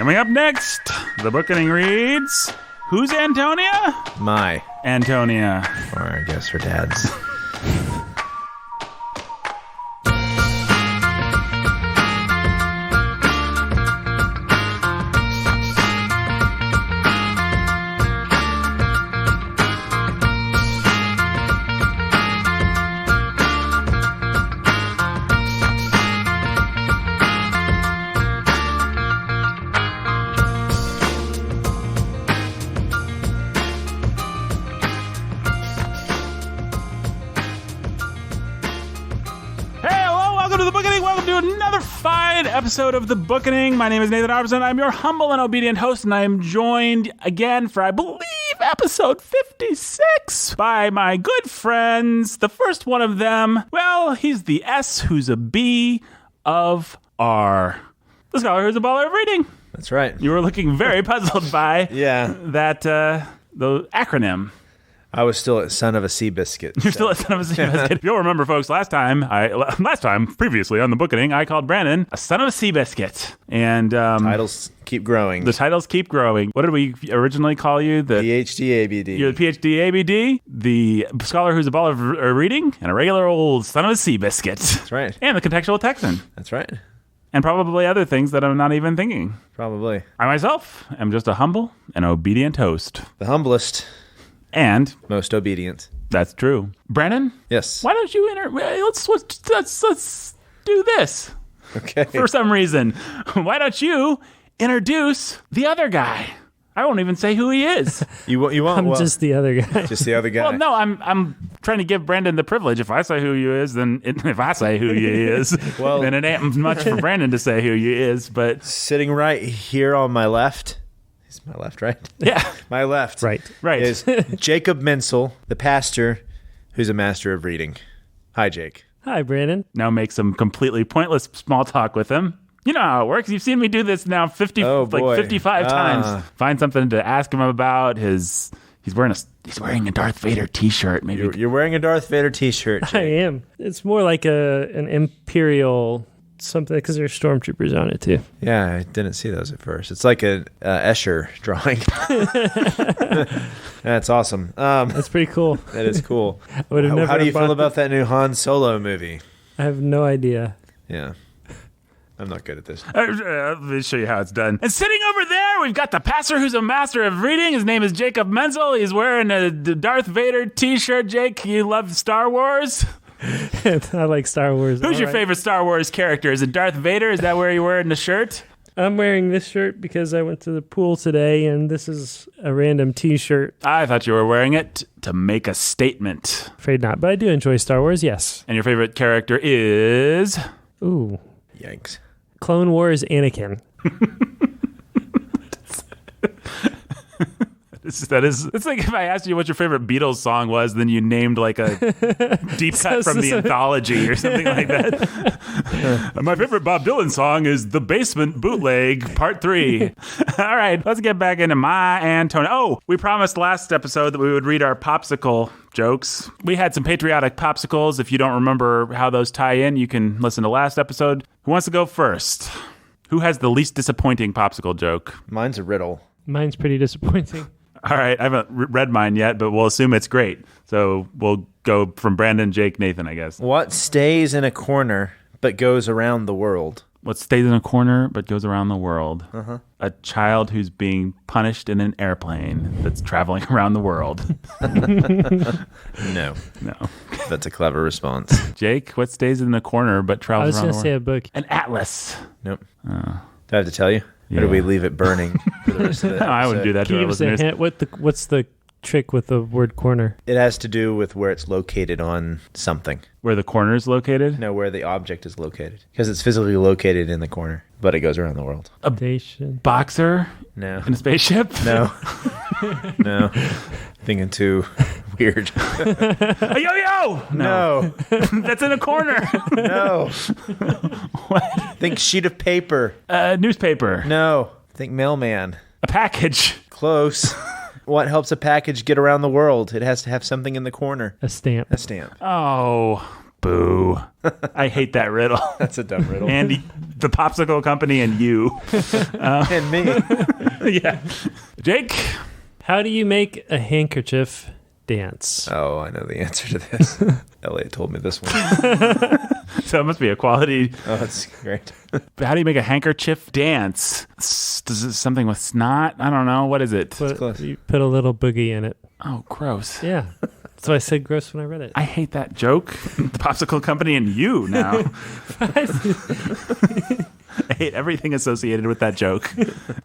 Coming up next, the Bookening reads, who's Antonia? My. Antonia. Or I guess her dad's. Episode of the Bookening. My name is Nathan Robertson. I'm your humble and obedient host, and I am joined again for, I believe, episode 56 by my good friends. The first one of them, well, he's the S who's a B of R. The scholar who's a baller of reading. That's right. You were looking very puzzled by that the acronym. I was still a son of a sea biscuit. You're still a son of a sea biscuit. If you'll remember, folks, last time, previously on the Bookening, I called Brandon a son of a sea biscuit. And titles keep growing. The titles keep growing. What did we originally call you? The PhD ABD. You're the PhD ABD, the scholar who's a ball of reading, and a regular old son of a sea biscuit. That's right. And the contextual Texan. That's right. And probably other things that I'm not even thinking. Probably. I myself am just a humble and obedient host. The humblest. And most obedient. That's true. Brandon? Yes. Why don't you let's do this. Okay. For some reason. Why don't you introduce the other guy? I won't even say who he is. You won't? I'm just the other guy. Just the other guy. Well, no, I'm trying to give Brandon the privilege. If I say who he is, then if I say who he is, well, then it ain't much for Brandon to say who he is. But sitting right here on my left. It's my left, right? Yeah. My left. Right. Is Jacob Menzel, the pastor who's a master of reading. Hi, Jake. Hi, Brandon. Now make some completely pointless small talk with him. You know how it works. You've seen me do this now 55 times. Find something to ask him about. He's wearing a Darth Vader t-shirt. Maybe you're wearing a Darth Vader t-shirt, Jake. I am. It's more like an Imperial something because there's stormtroopers on it too. Yeah, I didn't see those at first. It's like a Escher drawing. That's awesome. That's pretty cool. That is cool. How do you feel about that new Han Solo movie? I have no idea. Yeah. I'm not good at this. Let me show you how it's done. And sitting over there, we've got the pastor who's a master of reading. His name is Jacob Menzel. He's wearing a Darth Vader t-shirt. Jake, you love Star Wars? I like Star Wars. Who's your favorite Star Wars character? Is it Darth Vader? Is that where you're wearing the shirt? I'm wearing this shirt because I went to the pool today, and this is a random t-shirt. I thought you were wearing it to make a statement. Afraid not, but I do enjoy Star Wars, yes. And your favorite character is? Ooh. Yikes. Clone Wars Anakin. It's like if I asked you what your favorite Beatles song was, then you named like a deep cut from the anthology or something like that. My favorite Bob Dylan song is The Basement Bootleg Part 3. All right, let's get back into my Antonia. Oh, we promised last episode that we would read our popsicle jokes. We had some patriotic popsicles. If you don't remember how those tie in, you can listen to last episode. Who wants to go first? Who has the least disappointing popsicle joke? Mine's a riddle. Mine's pretty disappointing. All right, I haven't read mine yet, but we'll assume it's great. So we'll go from Brandon, Jake, Nathan, I guess. What stays in a corner but goes around the world? What stays in a corner but goes around the world? Uh-huh. A child who's being punished in an airplane that's traveling around the world. No. No. That's a clever response. Jake, what stays in the corner but travels around the world? I was going to say a book. An atlas. Nope. Do I have to tell you? Yeah. Or do we leave it burning for the rest of the episode? No, I wouldn't do that to our listeners. Hint? What's the trick with the word corner? It has to do with where it's located on something. Where the corner is located? No, where the object is located. Because it's physically located in the corner, but it goes around the world. A boxer? No. In a spaceship? No. No. Thinking too weird. A yo-yo! No. That's in a corner. No. What? Think sheet of paper. Newspaper. No. Think mailman. A package. Close. What helps a package get around the world? It has to have something in the corner. A stamp. A stamp. Oh, Boo. I hate that riddle. That's a dumb riddle. And the popsicle company and you. And me. Yeah. Jake? How do you make a handkerchief dance? Oh, I know the answer to this. Elliot told me this one. So it must be a quality. Oh, that's great. How do you make a handkerchief dance? Does it something with snot? I don't know. What is it? You put a little boogie in it. Oh, gross. Yeah. That's why I said gross when I read it. I hate that joke. The popsicle company and you now. I hate everything associated with that joke.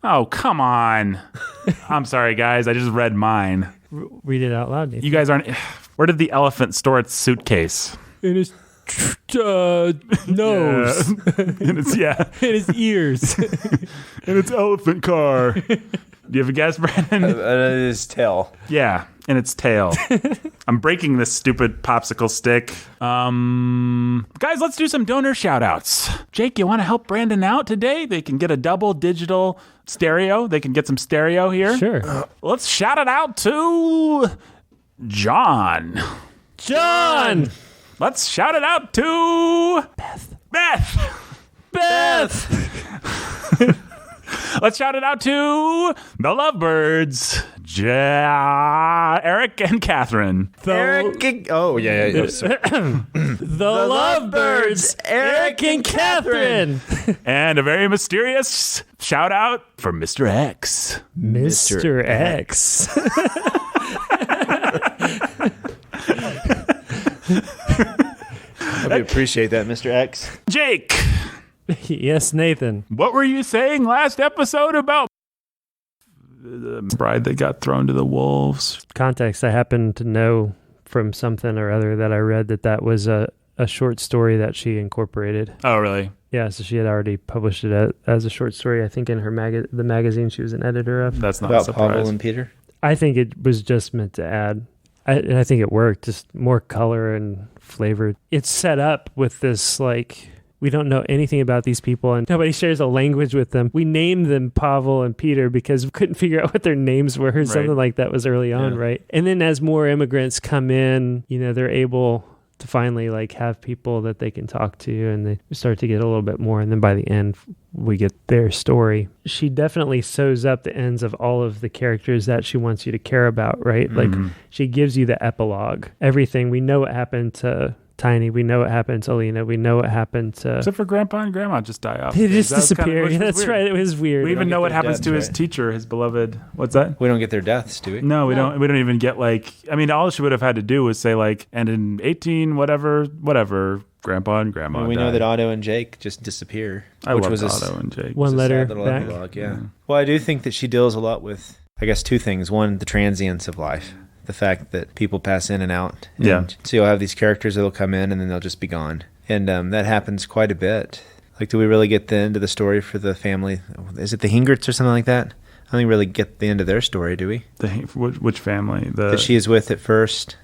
Oh, come on. I'm sorry, guys. I just read mine. Read it out loud, Nathan. You guys aren't... Where did the elephant store its suitcase? In his nose. In its, In his ears. In its elephant car. Do you have a guess, Brandon? His tail. Yeah, in its tail. I'm breaking this stupid popsicle stick. Guys, let's do some donor shout-outs. Jake, you want to help Brandon out today? They can get a double digital stereo. They can get some stereo here. Sure. Let's shout it out to John. John! Let's shout it out to Beth. Let's shout it out to the Lovebirds, Eric and Catherine. Oh, yeah. Sorry. The Lovebirds, Eric and Catherine. And a very mysterious shout out for Mr. X. Mr. X. We appreciate that, Mr. X. Jake, Yes, Nathan. what were you saying last episode about the bride that got thrown to the wolves? Context, I happen to know from something or other that I read that was a short story that she incorporated. Oh, really? Yeah, so she had already published it as a short story, I think, in her the magazine she was an editor of. That's not a About surprise. Pavel and Peter? I think it was just meant to add. I think it worked, just more color and flavor. It's set up with this, like, we don't know anything about these people and nobody shares a language with them. We named them Pavel and Peter because we couldn't figure out what their names were or something like that was early on, right? And then as more immigrants come in, they're able to finally like have people that they can talk to, and they start to get a little bit more. And then by the end, we get their story. She definitely sews up the ends of all of the characters that she wants you to care about, right? Mm-hmm. Like she gives you the epilogue, everything. We know what happened to Tiny. We know what happened to Lena. We know what happened to... Except for Grandpa and Grandma just die off. They just disappear. That's right. It was weird. We even know what happens to his right? teacher, his beloved... What's that? We don't get their deaths, do we? No, we don't. We don't even get like... I mean, all she would have had to do was say like, and in 18 whatever, Grandpa and Grandma We died. know that Otto and Jake just disappear. I which love was Otto and Jake. One letter sad little back. epilogue, yeah. Well, I do think that she deals a lot with, I guess, two things. One, the transience of life. The fact that people pass in and out. And Yeah. so you'll have these characters that'll come in and then they'll just be gone. And that happens quite a bit. Like, do we really get the end of the story for the family? Is it the Hingerts or something like that? I don't think we really get the end of their story, do we? Which family? That she is with at first.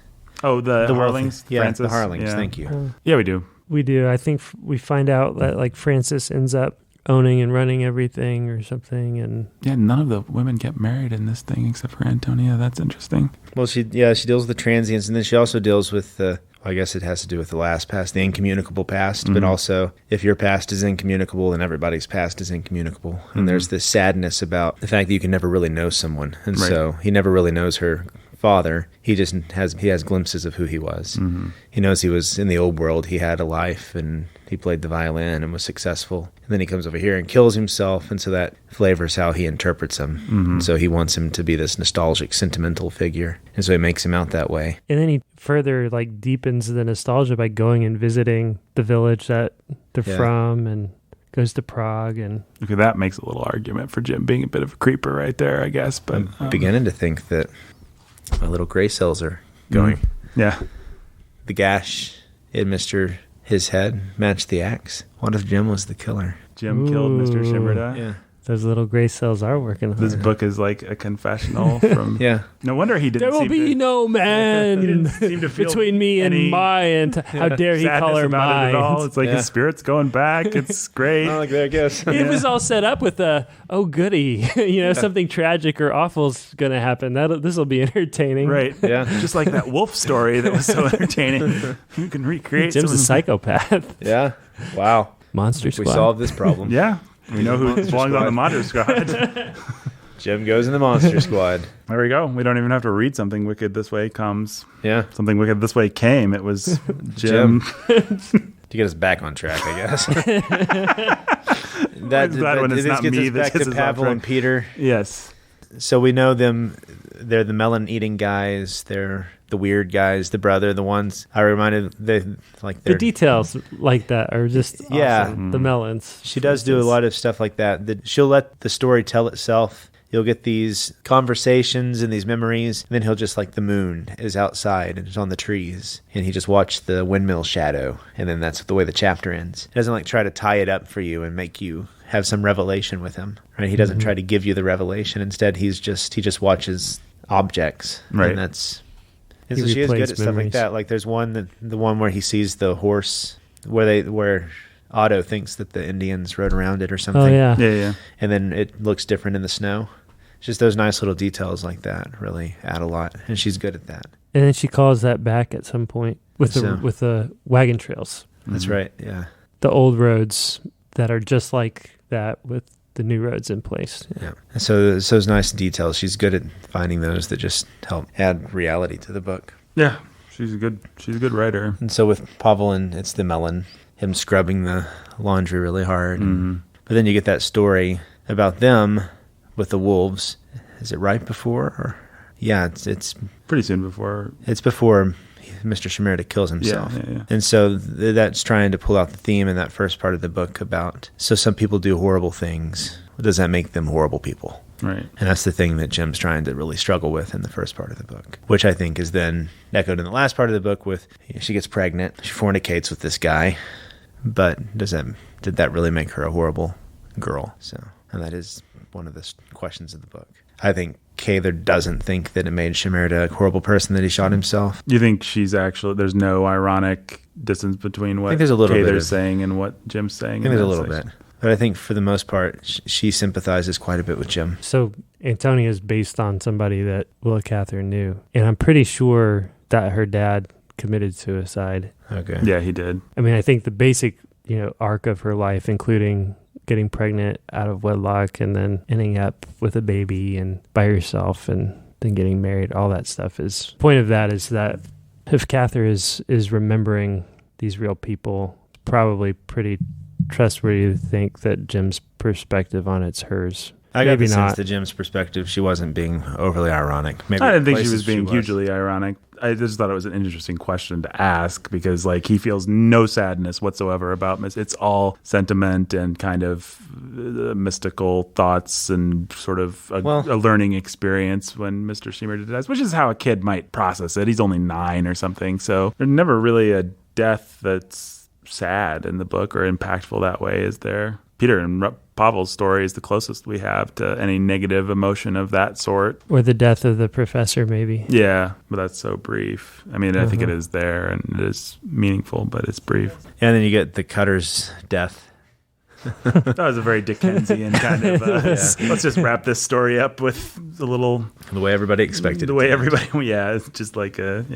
Oh, the Wealthy- Harlings? Yeah, Francis? the Harlings. Yeah. Thank you. Yeah, we do. We do. I think we find out that like Francis ends up owning and running everything or something, and Yeah, none of the women get married in this thing except for Antonia. That's interesting. Well, she deals with the transience, and then she also deals with the, I guess it has to do with the last past, the incommunicable past, but also if your past is incommunicable, then everybody's past is incommunicable. And there's this sadness about the fact that you can never really know someone. And so he never really knows her father. He just has glimpses of who he was. He knows he was in the old world. He had a life, and he played the violin and was successful. And then he comes over here and kills himself, and so that flavors how he interprets him. And so he wants him to be this nostalgic, sentimental figure, and so he makes him out that way. and then he further like deepens the nostalgia by going and visiting the village that they're from, and goes to Prague. And Okay, that makes a little argument for Jim being a bit of a creeper right there, I guess. But I'm beginning to think that my little gray cells are going. Yeah. The gash in his head matched the axe. What if Jim was the killer? Jim killed Mr. Shimmerdai. Yeah. Those little gray cells are working hard. This book is like a confessional from. Yeah. No wonder he didn't. There will seem be to, no man seem to feel between me and my. And how dare he call her about it at all. mine? It's like his spirit's going back. It's great. Like that, I guess. It was all set up with oh goody, something tragic or awful is going to happen. This will be entertaining. Right. Yeah. Just like that wolf story that was so entertaining. You can recreate. Jim's a psychopath. Yeah. Wow. Monster We Squad. solved this problem. Yeah. We know who Monster belongs on Squad. the Monster Squad. Jim goes in the Monster Squad. There we go. We don't even have to read Something Wicked This Way Comes. Yeah. Something Wicked This Way came. It was Jim. To get us back on track, I guess. I'm glad when it's this not gets me us that back gets to us off Pavel track. and Peter. Yes. So we know them. They're the melon-eating guys. They're the weird guys. The brother, the ones I reminded. The details like that are just Yeah. awesome. The melons. She does do a lot of stuff like that. She'll let the story tell itself. You'll get these conversations and these memories, and then he'll just like the moon is outside and it's on the trees, and he just watched the windmill shadow, and then that's the way the chapter ends. He doesn't like try to tie it up for you and make you have some revelation with him, right? He doesn't try to give you the revelation. Instead, he just watches objects, Right. And that's. And He so she is good replays at stuff like memories. that. Like there's the one where he sees the horse where Otto thinks that the Indians rode around it or something. Oh yeah. Yeah. And then it looks different in the snow. Just those nice little details like that really add a lot, and she's good at that. And then she calls that back at some point with the wagon trails, That's right. Yeah. the old roads that are just like that with the new roads in place. Yeah. And so it's those nice details. She's good at finding those that just help add reality to the book. Yeah. She's a good writer. And so with Pavel, and it's the melon, him scrubbing the laundry really hard. But then you get that story about them with the wolves. Is it right before? Or yeah, it's Pretty soon before. It's before Mr. Shimerda kills himself. Yeah. And so that's trying to pull out the theme in that first part of the book about, so some people do horrible things. Does that make them horrible people? Right. And that's the thing that Jim's trying to really struggle with in the first part of the book, which I think is then echoed in the last part of the book with, she gets pregnant, she fornicates with this guy, but did that really make her a horrible girl? And that is one of the questions of the book. I think Cather doesn't think that it made Shimerda a horrible person that he shot himself. You think there's no ironic distance between what there's a little bit Cather's saying and what Jim's saying? I think there's a little bit. But I think for the most part, she sympathizes quite a bit with Jim. So Antonia is based on somebody that Willa Cather knew. And I'm pretty sure that her dad committed suicide. Okay. Yeah, he did. I mean, I think the basic, arc of her life, including getting pregnant out of wedlock and then ending up with a baby and by herself and then getting married, all that stuff is, point of that is that if Cather is remembering these real people, probably pretty trustworthy to think that Jim's perspective on it's hers. I got Maybe the sense not. that Jim's perspective, she wasn't being overly ironic. Maybe I didn't think she places was being hugely ironic. I just thought it was an interesting question to ask because, he feels no sadness whatsoever about Miss. It's all sentiment and kind of mystical thoughts and sort of a learning experience when Mr. Shimerda dies, which is how a kid might process it. He's only 9 or something, so there's never really a death that's sad in the book or impactful that way, is there? Peter and Pavel's story is the closest we have to any negative emotion of that sort. Or the death of the professor, maybe. Yeah, but that's so brief. I mean, I think it is there and it is meaningful, but it's brief. And then you get the Cutter's death. That was a very Dickensian kind of, let's just wrap this story up with a little... The way everybody expected. The way everybody, it's just like I like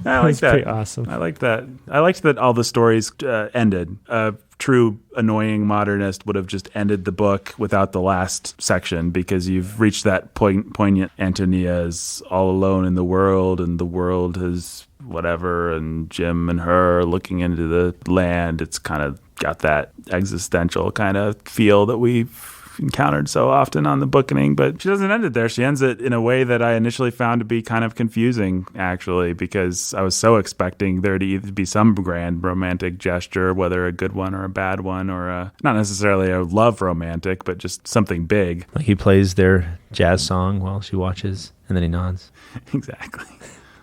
That's that. pretty awesome. I like that. I liked that all the stories ended. A true annoying modernist would have just ended the book without the last section because you've reached that poignant. Antonia is all alone in the world and the world is whatever, and Jim and her looking into the land. It's kind of got that existential kind of feel that we've encountered so often on the Bookening, but she doesn't end it there. She ends it in a way that I initially found to be kind of confusing, actually, because I was so expecting there to either be some grand romantic gesture, whether a good one or a bad one, or not necessarily a love romantic, but just something big. Like he plays their jazz song while she watches, and then he nods. Exactly.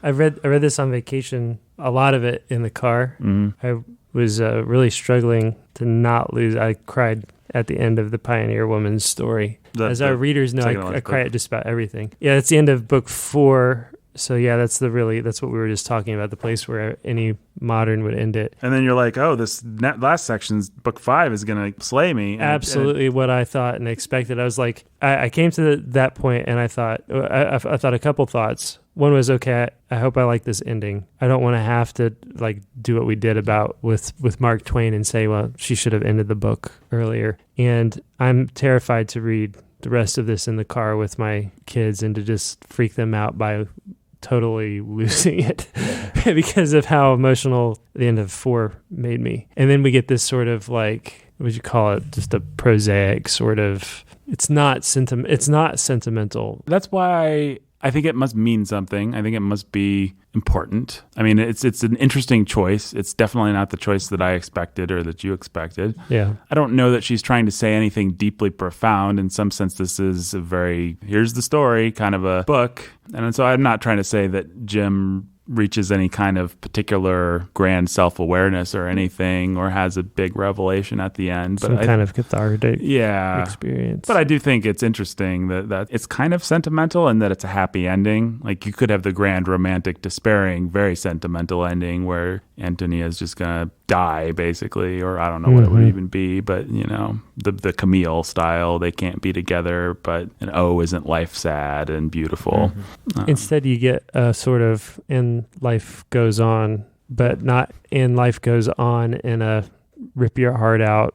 I read this on vacation, a lot of it in the car. I was really struggling to not lose. I cried at the end of the Pioneer Woman's story. As our readers know, I cry at just about everything. Yeah, that's the end of book 4. So yeah, that's what we were just talking about, the place where any modern would end it. And then you're like, oh, this last section's book 5 is going to slay me. Absolutely what I thought and expected. I was like, I came to that point and I thought a couple thoughts. One was, okay, I hope I like this ending. I don't want to have to like do what we did about with Mark Twain and say, well, she should have ended the book earlier. And I'm terrified to read the rest of this in the car with my kids and to just freak them out by totally losing it because of how emotional the end of 4 made me. And then we get this sort of like, what would you call it? Just a prosaic sort of, it's not sentimental. That's why I think it must mean something. I think it must be important. I mean, it's an interesting choice. It's definitely not the choice that I expected or that you expected. Yeah. I don't know that she's trying to say anything deeply profound. In some sense, this is a very, here's the story kind of a book. And so I'm not trying to say that Jim reaches any kind of particular grand self-awareness or anything, or has a big revelation at the end. Some kind of cathartic experience. But I do think it's interesting that it's kind of sentimental and that it's a happy ending. Like you could have the grand romantic, despairing, very sentimental ending where Antonia is just going to die, basically, or I don't know what it would even be, but you know, the Camille style, they can't be together, but isn't life sad and beautiful? Instead, you get a sort of in life goes on, but not in life goes on in a rip your heart out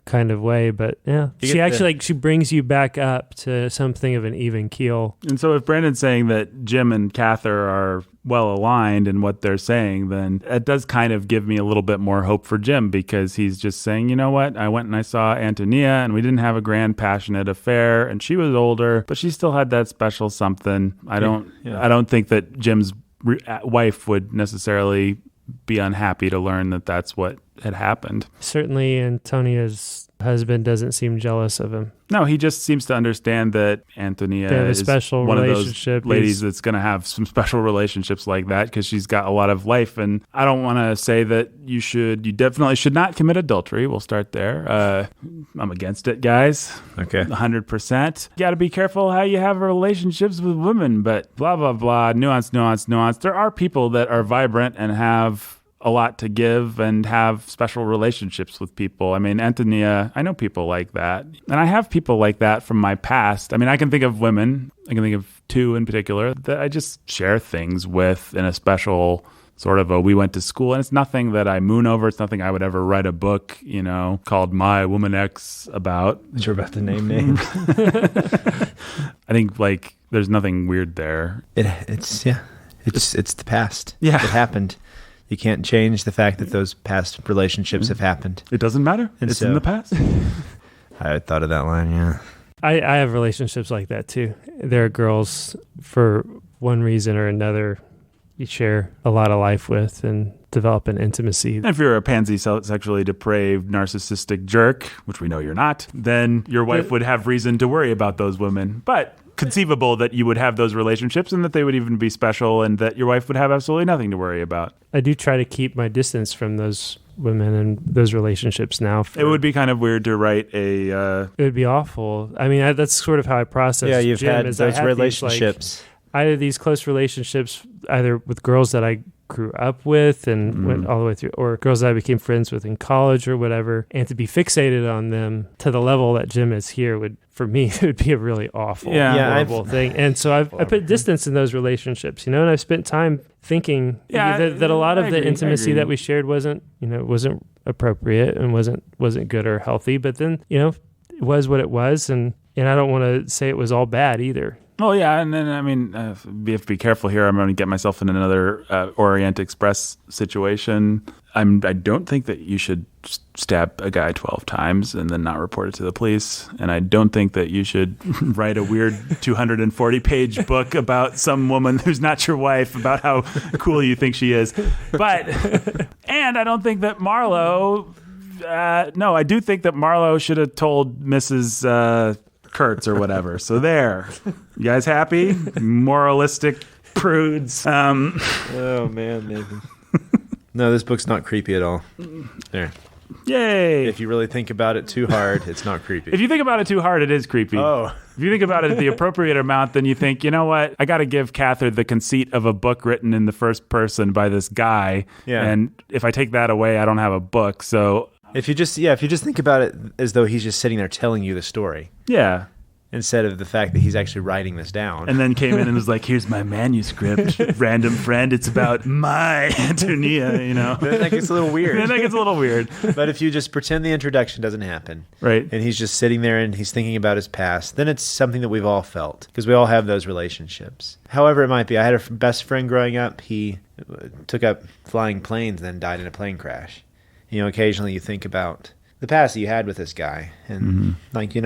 kind of way. But yeah, she actually she brings you back up to something of an even keel. And so if Brandon's saying that Jim and Cather are well aligned in what they're saying, then it does kind of give me a little bit more hope for Jim, because he's just saying, you know what, I went and I saw Antonia and we didn't have a grand passionate affair, and she was older, but she still had that special something. I don't think that Jim's wife would necessarily be unhappy to learn that that's what had happened. Certainly Antonia's husband doesn't seem jealous of him. No, he just seems to understand that Antonia is one of those ladies that's going to have some special relationships like that, because she's got a lot of life. And I don't want to say that you definitely should not commit adultery. We'll start there. I'm against it, guys. Okay. 100%. You got to be careful how you have relationships with women, but blah, blah, blah, nuance. There are people that are vibrant and have a lot to give and have special relationships with people. I mean, Antonia, I know people like that. And I have people like that from my past. I mean, I can think of women, I can think of 2 in particular, that I just share things with in a special sort of we went to school. And it's nothing that I moon over. It's nothing I would ever write a book, called My Woman X about. You're about to name names. I think there's nothing weird there. It's the past. Yeah. It happened. You can't change the fact that those past relationships have happened. It doesn't matter. It's in the past. I thought of that line, yeah. I have relationships like that too. There are girls, for one reason or another, you share a lot of life with and develop an intimacy. And if you're a pansy, sexually depraved, narcissistic jerk, which we know you're not, then your wife would have reason to worry about those women. But conceivable that you would have those relationships and that they would even be special and that your wife would have absolutely nothing to worry about. I do try to keep my distance from those women and those relationships now. It would be kind of weird to write it would be awful. I mean, that's sort of how I process. Yeah, you've Jim, had those relationships. I had these close relationships either with girls that I grew up with and went all the way through, or girls that I became friends with in college or whatever, and to be fixated on them to the level that Jim is here would, for me, it would be a really awful, horrible thing. And so I put distance in those relationships, and I've spent time thinking that a lot of the intimacy that we shared wasn't appropriate and wasn't good or healthy. But then, it was what it was, and I don't want to say it was all bad either. Well, yeah, and then, I mean, we have to be careful here. I'm going to get myself in another Orient Express situation. I don't think that you should stab a guy 12 times and then not report it to the police. And I don't think that you should write a weird 240-page book about some woman who's not your wife, about how cool you think she is. And I don't think that Marlowe... no, I do think that Marlowe should have told Mrs. Kurtz or whatever. So there. You guys happy? Moralistic prudes. Oh, man, Nathan. No, this book's not creepy at all. There. Yay! If you really think about it too hard, it's not creepy. If you think about it too hard, it is creepy. Oh. If you think about it the appropriate amount, then you think, you know what? I got to give Catherine the conceit of a book written in the first person by this guy. Yeah. And if I take that away, I don't have a book. So if you just think about it as though he's just sitting there telling you the story. Yeah. Instead of the fact that he's actually writing this down. And then came in and was like, here's my manuscript, random friend. It's about my Antonia, Then that gets a little weird. But if you just pretend the introduction doesn't happen. Right. And he's just sitting there and he's thinking about his past, then it's something that we've all felt. Because we all have those relationships. However it might be. I had a best friend growing up. He took up flying planes and then died in a plane crash. Occasionally you think about the past that you had with this guy. And you can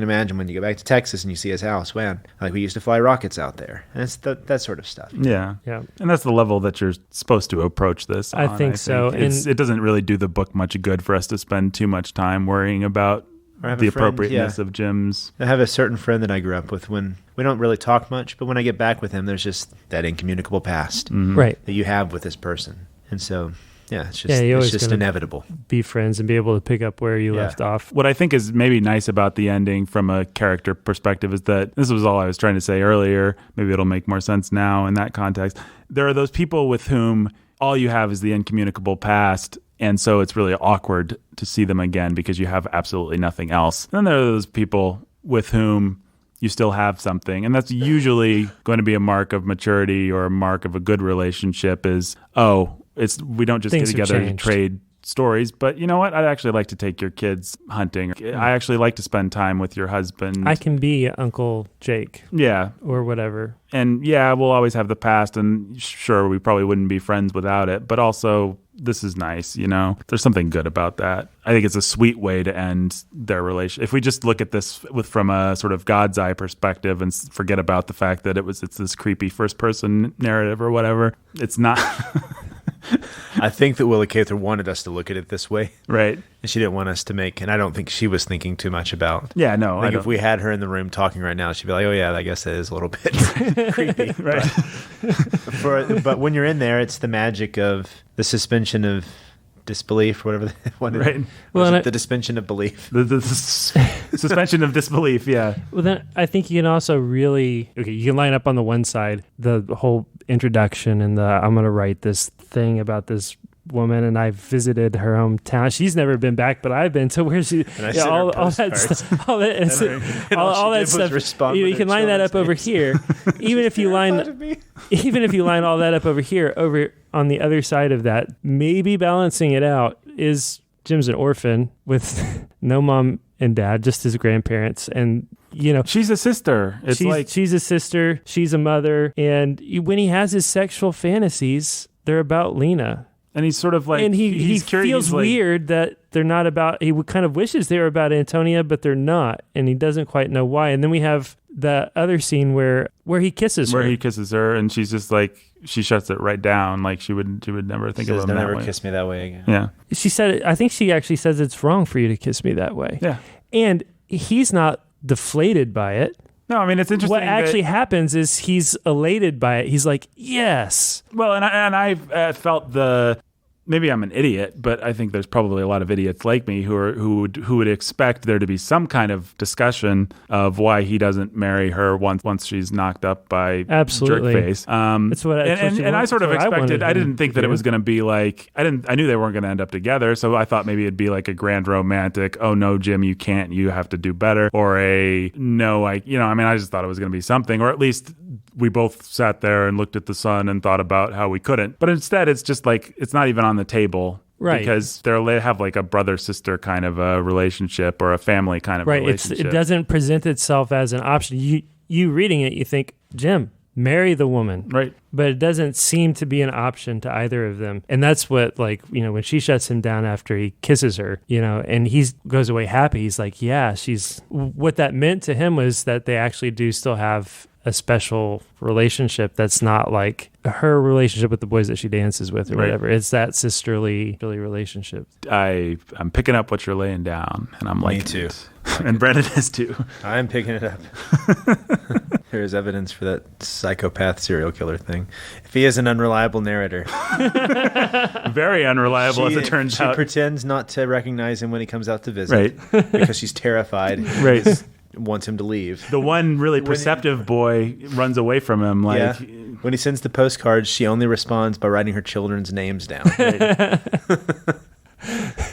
imagine when you go back to Texas and you see his house, man, like we used to fly rockets out there. And it's that sort of stuff. Yeah. And that's the level that you're supposed to approach this on, I think so. It doesn't really do the book much good for us to spend too much time worrying about the appropriateness of Jim's. I have a certain friend that I grew up with. When we don't really talk much, but when I get back with him, there's just that incommunicable past right. that you have with this person. And so... yeah, it's just inevitable. Be friends and be able to pick up where you left off. What I think is maybe nice about the ending from a character perspective is that this was all I was trying to say earlier. Maybe it'll make more sense now in that context. There are those people with whom all you have is the incommunicable past, and so it's really awkward to see them again because you have absolutely nothing else. And then there are those people with whom you still have something, and that's usually going to be a mark of maturity or a mark of a good relationship is, we don't just get together to trade stories, but you know what? I'd actually like to take your kids hunting. I actually like to spend time with your husband. I can be Uncle Jake. Yeah. Or whatever. And we'll always have the past, and sure, we probably wouldn't be friends without it, but also this is nice, There's something good about that. I think it's a sweet way to end their relationship. If we just look at this from a sort of God's eye perspective and forget about the fact that it's this creepy first person narrative or whatever, it's not... I think that Willa Cather wanted us to look at it this way. Right. And she didn't want us to and I don't think she was thinking too much about. Yeah, no. If we had her in the room talking right now, she'd be like, oh yeah, I guess that is a little bit creepy. Right. But when you're in there, it's the magic of the suspension of disbelief, whatever. Right. The suspension of belief. The suspension of disbelief, yeah. Well, then I think you can also you can line up on the one side the whole introduction and I'm going to write this thing about this woman and I visited her hometown. She's never been back, but I've been. So where's she? All that stuff. All that stuff. You can line that up over here. Even if you line all that up over here, over on the other side of that, maybe balancing it out is Jim's an orphan with no mom and dad, just his grandparents, and she's a sister. She's a sister. She's a mother, and when he has his sexual fantasies, they're about Lena. And he's sort of like... And he feels weird that they're not about... He kind of wishes they were about Antonia, but they're not. And he doesn't quite know why. And then we have the other scene where he kisses her. Where he kisses her, and she's just like... She shuts it right down. Like she would never think of him that way. Never kiss me that way again. Yeah. She said... I think she actually says it's wrong for you to kiss me that way. Yeah. And he's not deflated by it. No, I mean, it's interesting. What actually happens is he's elated by it. He's like, yes. Well, and I've felt maybe I'm an idiot, but I think there's probably a lot of idiots like me who would expect there to be some kind of discussion of why he doesn't marry her once she's knocked up by Jerkface. That's what I sort of expected. I didn't think that it was going to be like I knew they weren't going to end up together, so I thought maybe it'd be like a grand romantic. Oh no, Jim, you can't. You have to do better. Or I just thought it was going to be something, or at least we both sat there and looked at the sun and thought about how we couldn't. But instead, it's just like it's not even on the table. Right. Because they have like a brother-sister kind of a relationship or a family kind of relationship. It doesn't present itself as an option. You reading it, you think, Jim, marry the woman. Right. But it doesn't seem to be an option to either of them. And that's what, when she shuts him down after he kisses her, and he goes away happy. He's like, yeah, what that meant to him was that they actually do still have a special relationship that's not like her relationship with the boys that she dances with or whatever. It's that sisterly relationship. I'm picking up what you're laying down, and I'm like, me too. And Brendan is too. I'm picking it up. There is evidence for that psychopath serial killer thing. If he is an unreliable narrator. Very unreliable, as it turns out. She pretends not to recognize him when he comes out to visit. Right. Because she's terrified. Right. Wants him to leave. The one really perceptive boy runs away from him. Like, when he sends the postcards, she only responds by writing her children's names down. Right?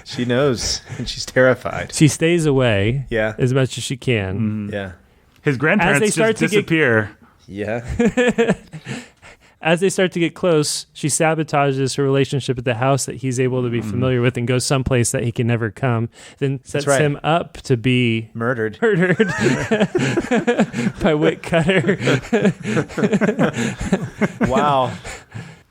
She knows, and she's terrified. She stays away as much as she can. Mm-hmm. Yeah. His grandparents just disappear. As they start to get close, she sabotages her relationship at the house that he's able to be familiar with and goes someplace that he can never come. Then sets him up to be murdered by Whit Cutter. Wow.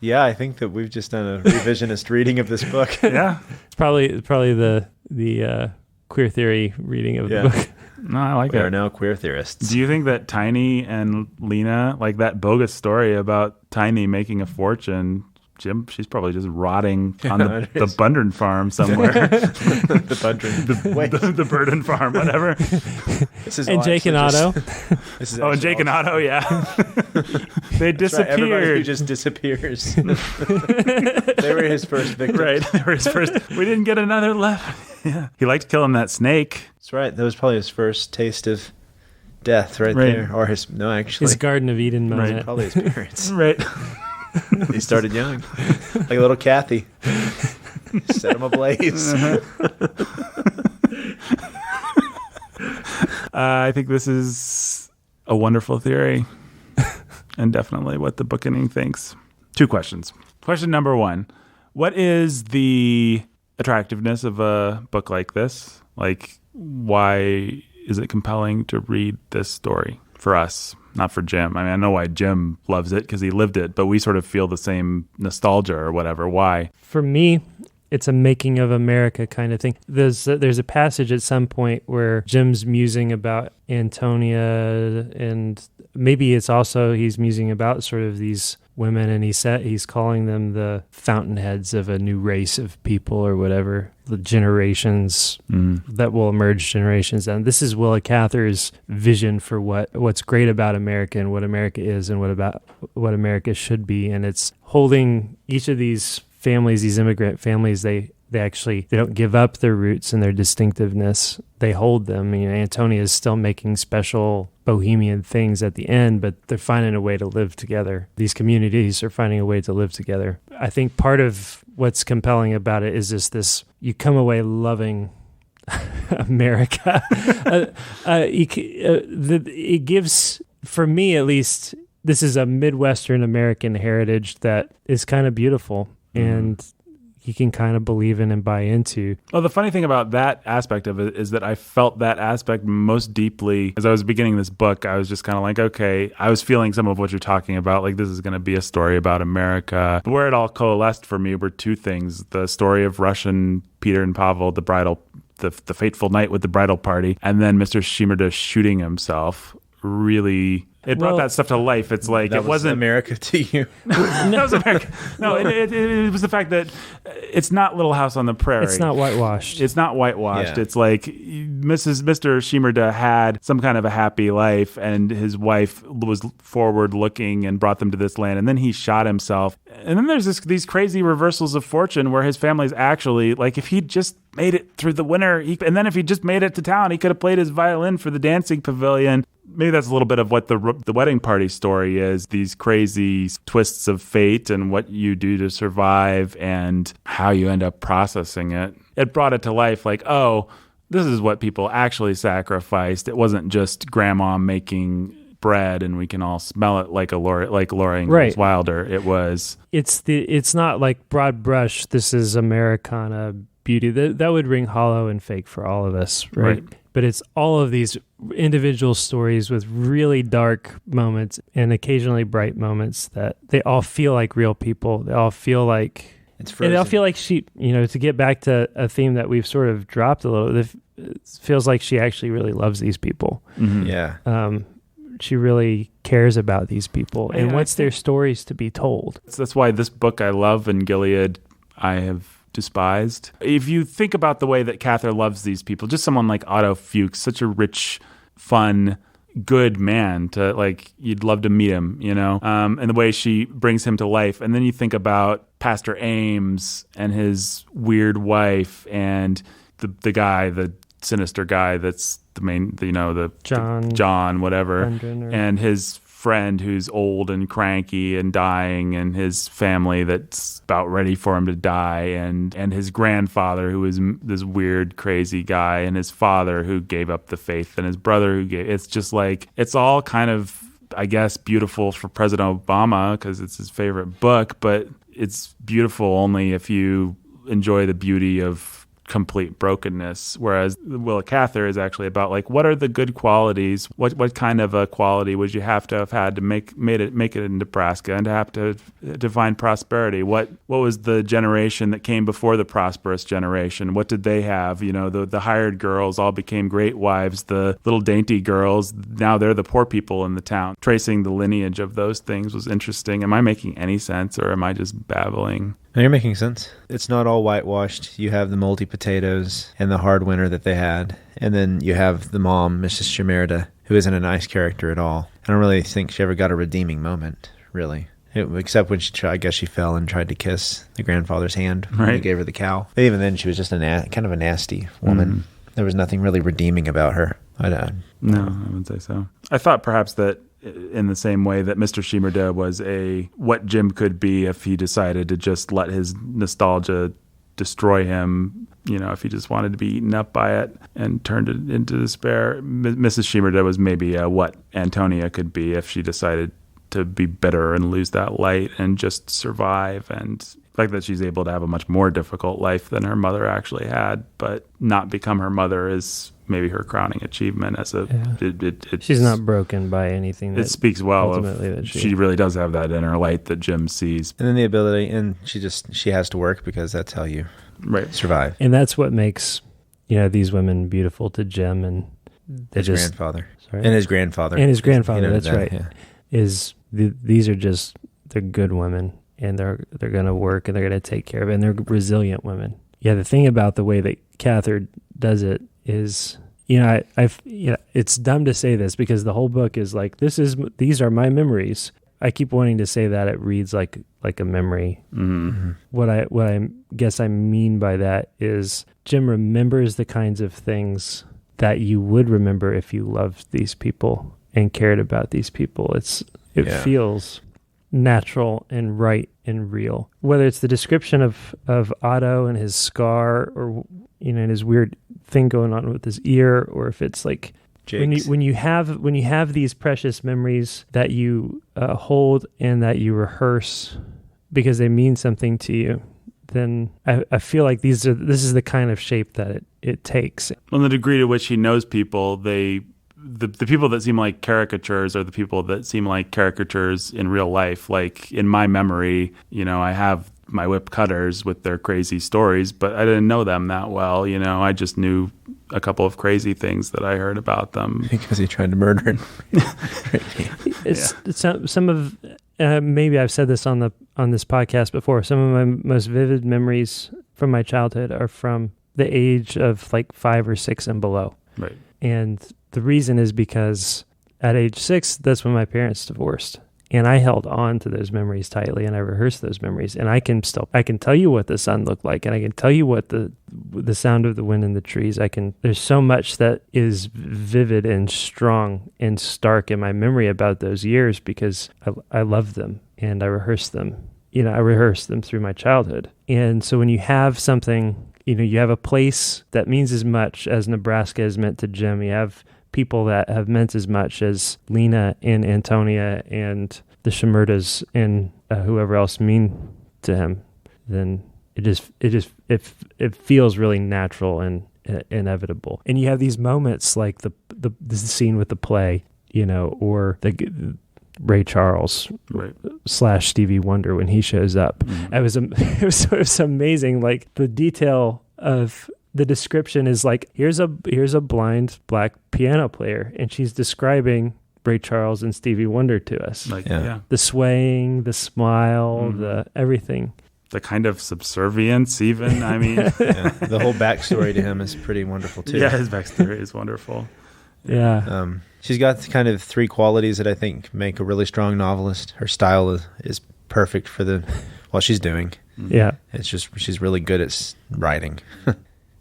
Yeah, I think that we've just done a revisionist reading of this book. Yeah. It's probably the queer theory reading of the book. No, I like it. We are now queer theorists. Do you think that Tiny and Lena, like that bogus story about Tiny making a fortune, Jim, she's probably just rotting on the Bundern farm somewhere. The Bundern. The Burden farm, whatever. And Jake and Otto. And Jake and Otto, yeah. They disappeared. Right, everybody who just disappears. They were his first victims. Right, they were his first. We didn't get another left. Yeah. He liked killing that snake. That's right. That was probably his first taste of death right there. Or his Garden of Eden moment. Right, probably his parents. Right. He started young. Like little Kathy. Set him ablaze. I think this is a wonderful theory. And definitely what the Bookening thinks. 2 questions. Question number 1. What is the attractiveness of a book like this? Like, why is it compelling to read this story for us, not for Jim? I mean, I know why Jim loves it because he lived it, but we sort of feel the same nostalgia or whatever. Why? For me, it's a making of America kind of thing. There's a passage at some point where Jim's musing about Antonia, and maybe it's also he's musing about sort of these women, and he's calling them the fountainheads of a new race of people or whatever, the generations that will emerge generations. And this is Willa Cather's vision for what's great about America and what America is and what America should be. And it's holding each of these families, these immigrant families, they don't give up their roots and their distinctiveness. They hold them. Antonia is still making special bohemian things at the end, but they're finding a way to live together. These communities are finding a way to live together. I think part of what's compelling about it is just this, you come away loving America. It gives, for me at least, this is a Midwestern American heritage that is kind of beautiful. And you can kind of believe in and buy into. Well, the funny thing about that aspect of it is that I felt that aspect most deeply as I was beginning this book. I was just kind of like, okay, I was feeling some of what you're talking about. Like, this is going to be a story about America. But where it all coalesced for me were 2 things. The story of Russian Peter and Pavel, the fateful night with the bridal party, and then Mr. Shimerda shooting himself. Really, it brought that stuff to life. It's like, it wasn't America to you. That was America. No, it was the fact that it's not Little House on the Prairie. It's not whitewashed. Yeah. It's like Mr. Shimerda had some kind of a happy life, and his wife was forward looking and brought them to this land, and then he shot himself. And then there's these crazy reversals of fortune where his family's actually, like, if he just made it through the winter, and then if he just made it to town, he could have played his violin for the dancing pavilion. Maybe that's a little bit of what the wedding party story is, these crazy twists of fate and what you do to survive and how you end up processing it. It brought it to life like, oh, this is what people actually sacrificed. It wasn't just grandma making bread and we can all smell it like Laura Ingalls Wilder. It was... It's not like broad brush, this is Americana beauty. That would ring hollow and fake for all of us, right? But it's all of these individual stories with really dark moments and occasionally bright moments that they all feel like real people. They all feel like it's frozen. They all feel like she, to get back to a theme that we've sort of dropped a little, it feels like she actually really loves these people. Mm-hmm. Yeah. She really cares about these people and wants their stories to be told. That's why this book I love, and Gilead, I have despised. If you think about the way that Cather loves these people, just someone like Otto Fuchs, such a rich, fun, good man, to like, you'd love to meet him, and the way she brings him to life. And then you think about Pastor Ames and his weird wife and the sinister guy that's the main, the John, whatever, and his friend who's old and cranky and dying, and his family that's about ready for him to die, and his grandfather who is this weird, crazy guy, and his father who gave up the faith, and his brother who gave. It's just like, it's all kind of, I guess, beautiful for President Obama because it's his favorite book, but it's beautiful only if you enjoy the beauty of complete brokenness, whereas Willa Cather is actually about like, what are the good qualities? What kind of a quality would you have to have had to make it in Nebraska and to have to find prosperity? What was the generation that came before the prosperous generation? What did they have? The hired girls all became great wives. The little dainty girls, now they're the poor people in the town. Tracing the lineage of those things was interesting. Am I making any sense, or am I just babbling? No, you're making sense. It's not all whitewashed. You have the moldy potatoes and the hard winter that they had. And then you have the mom, Mrs. Shimerda, who isn't a nice character at all. I don't really think she ever got a redeeming moment, really. Except when I guess she fell and tried to kiss the grandfather's hand when he gave her the cow. But even then, she was just kind of a nasty woman. Mm. There was nothing really redeeming about her. No, I wouldn't say so. I thought perhaps that in the same way that Mr. Shimerda was what Jim could be if he decided to just let his nostalgia destroy him, if he just wanted to be eaten up by it and turned it into despair. Mrs. Shimerda was maybe what Antonia could be if she decided to be bitter and lose that light and just survive. And the fact that she's able to have a much more difficult life than her mother actually had, but not become her mother is maybe her crowning achievement. She's not broken by anything. It speaks well of she really does have that inner light that Jim sees. And then the ability, and she has to work because that's how you survive. And that's what makes these women beautiful to Jim and his grandfather. And his grandfather. That's right. Yeah. These are just, they're good women, and they're going to work, and they're going to take care of it, and they're resilient women. Yeah, the thing about the way that Cather does it is, it's dumb to say this because the whole book is like, these are my memories. I keep wanting to say that it reads like a memory. Mm-hmm. What I guess I mean by that is Jim remembers the kinds of things that you would remember if you loved these people and cared about these people. It feels natural and right and real. Whether it's the description of Otto and his scar, or and his weird thing going on with his ear, or if it's like when you have these precious memories that you hold and that you rehearse because they mean something to you, then I feel like this is the kind of shape that it takes. Well, the degree to which he knows people, the people that seem like caricatures are the people that seem like caricatures in real life. Like in my memory, I have my whip cutters with their crazy stories, but I didn't know them that well. I just knew a couple of crazy things that I heard about them. Because he tried to murder him. It's some of, maybe I've said this on this podcast before, some of my most vivid memories from my childhood are from the age of like 5 or 6 and below. Right. And the reason is because at age 6, that's when my parents divorced. And I held on to those memories tightly, and I rehearsed those memories. And I can tell you what the sun looked like, and I can tell you what the sound of the wind in the trees. There's so much that is vivid and strong and stark in my memory about those years because I love them and I rehearsed them. I rehearsed them through my childhood. And so when you have something, you have a place that means as much as Nebraska has meant to Jim. You have people that have meant as much as Lena and Antonia and the Shimerdas and whoever else mean to him, then it feels really natural and inevitable. And you have these moments like the scene with the play, or the Ray Charles / Stevie Wonder when he shows up. Mm-hmm. It was amazing. Like the detail of the description is like, here's a blind black piano player, and she's describing Ray Charles and Stevie Wonder to us. The swaying, the smile, the everything. the kind of subservience even. I mean, the whole backstory to him is pretty wonderful too. Yeah, his backstory is wonderful. Yeah. She's got kind of three qualities that I think make a really strong novelist. Her style is perfect for what she's doing. Yeah. It's just she's really good at writing.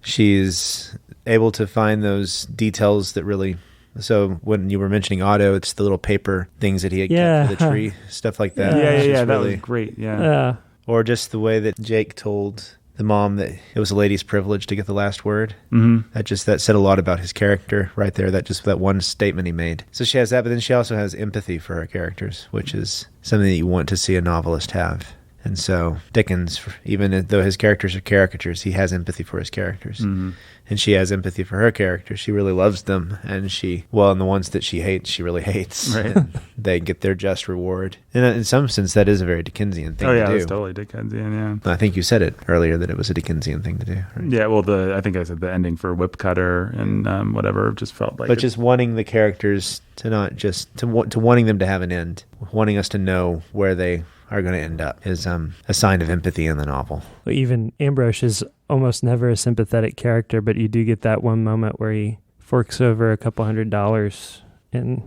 She's able to find those details that really... So when you were mentioning Otto, it's the little paper things that he had kept for the tree, stuff like that. Yeah, that was great. Yeah. Or just the way that Jake told the mom that it was a lady's privilege to get the last word. Mm-hmm. That said a lot about his character right there. That one statement he made. So she has that, but then she also has empathy for her characters, which is something that you want to see a novelist have. And so Dickens, even though his characters are caricatures, he has empathy for his characters. Mm-hmm. And she has empathy for her characters. She really loves them. And and the ones that she hates, she really hates. Right. And they get their just reward. And in some sense, that is a very Dickensian thing to do. Oh, yeah, it's totally Dickensian, yeah. I think you said it earlier that it was a Dickensian thing to do. Right? Yeah, well, I think I said the ending for Whipcutter and whatever just felt like... But just wanting the characters to not just... to wanting them to have an end, wanting us to know where they are going to end up is a sign of empathy in the novel. Well, even Ambrose is almost never a sympathetic character, but you do get that one moment where he forks over a couple $100 and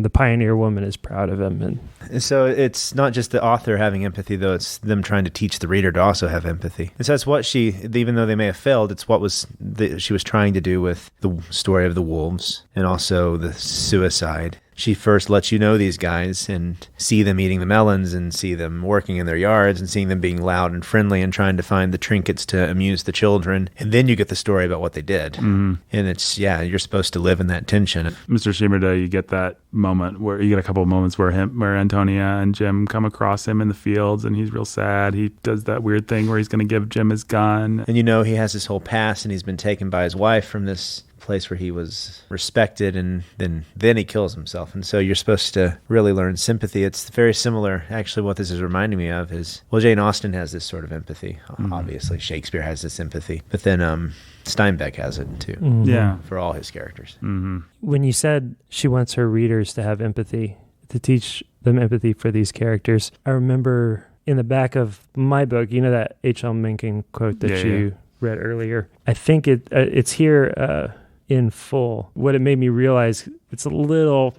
the pioneer woman is proud of him. And so it's not just the author having empathy, though. It's them trying to teach the reader to also have empathy. And so that's what even though they may have failed, it's what she was trying to do with the story of the wolves and also the suicide. She first lets you know these guys and see them eating the melons and see them working in their yards and seeing them being loud and friendly and trying to find the trinkets to amuse the children. And then you get the story about what they did. Mm-hmm. And you're supposed to live in that tension. Mr. Shimerda, you get that moment where you get a couple of moments where Antonia and Jim come across him in the fields and he's real sad. He does that weird thing where he's going to give Jim his gun. And he has this whole past and he's been taken by his wife from this place where he was respected, and then he kills himself. And so you're supposed to really learn sympathy. It's very similar. Actually, what this is reminding me of is, Jane Austen has this sort of empathy. Mm-hmm. Obviously, Shakespeare has this empathy. But then Steinbeck has it too. Mm-hmm. Yeah. For all his characters. Mm-hmm. When you said she wants her readers to have empathy, to teach them empathy for these characters, I remember in the back of my book, that H.L. Mencken quote that you read earlier. I think it's here in full. What it made me realize, it's a little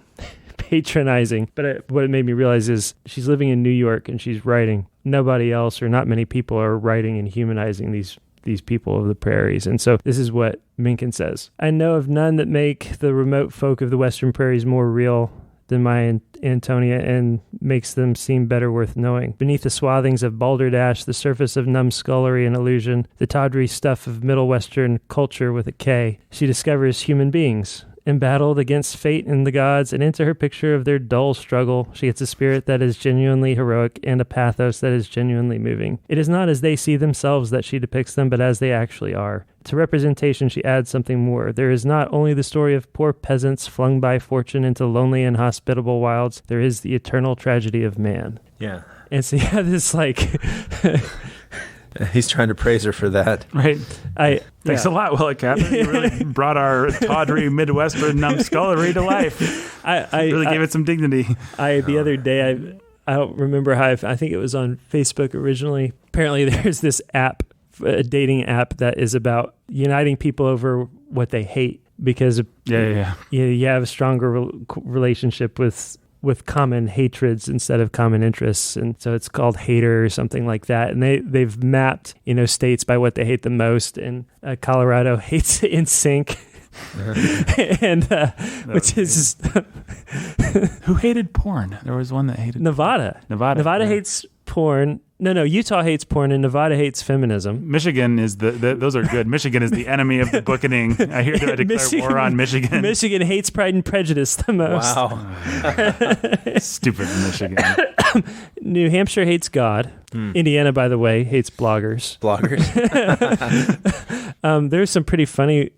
patronizing, but what it made me realize is she's living in New York and she's writing. Nobody else, or not many people, are writing and humanizing these people of the prairies. And so this is what Mencken says. I know of none that make the remote folk of the western prairies more real than my Antonia, and makes them seem better worth knowing. Beneath the swathings of balderdash, the surface of numbskullery and illusion, the tawdry stuff of Middle Western culture with a K, she discovers human beings, embattled against fate and the gods, and into her picture of their dull struggle, she gets a spirit that is genuinely heroic and a pathos that is genuinely moving. It is not as they see themselves that she depicts them, but as they actually are. To representation, she adds something more. There is not only the story of poor peasants flung by fortune into lonely and hospitable wilds, there is the eternal tragedy of man. Yeah. And so you have this He's trying to praise her for that. Right. Thanks a lot, Willa Catherine. You really brought our tawdry Midwestern numbskullery to life. I really gave it some dignity. The other day, I don't remember how, I think it was on Facebook originally. Apparently there's this app, a dating app that is about uniting people over what they hate, because you have a stronger relationship with common hatreds instead of common interests. And so it's called Hater or something like that. And they've mapped, states by what they hate the most. And Colorado hates NSYNC. And which is who hated porn? There was one that hated Nevada. Nevada hates porn. No, Utah hates porn and Nevada hates feminism. Michigan is those are good. Michigan is the enemy of the bookening. I hear that I declare war on Michigan. Michigan hates Pride and Prejudice the most. Wow. Stupid Michigan. New Hampshire hates God. Indiana, by the way, hates bloggers. There's some pretty funny,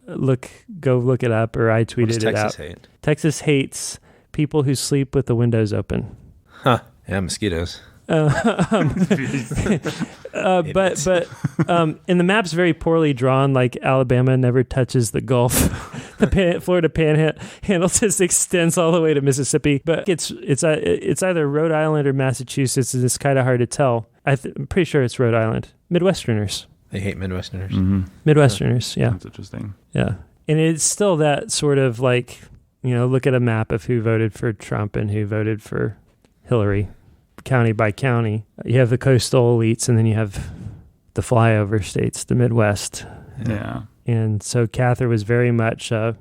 go look it up, or I tweeted it out. Texas hates people who sleep with the windows open. Huh. Yeah, mosquitoes. And the map's very poorly drawn. Like Alabama never touches the Gulf. The Florida Panhandle just extends all the way to Mississippi. But it's either Rhode Island or Massachusetts, and it's kind of hard to tell. I'm pretty sure it's Rhode Island. Midwesterners. They hate Midwesterners. Mm-hmm. Midwesterners, yeah. That's interesting. Yeah. And it's still that sort of like, look at a map of who voted for Trump and who voted for Hillary, county by county. You have the coastal elites, and then you have the flyover states, the Midwest. Yeah. And so Cather was very much a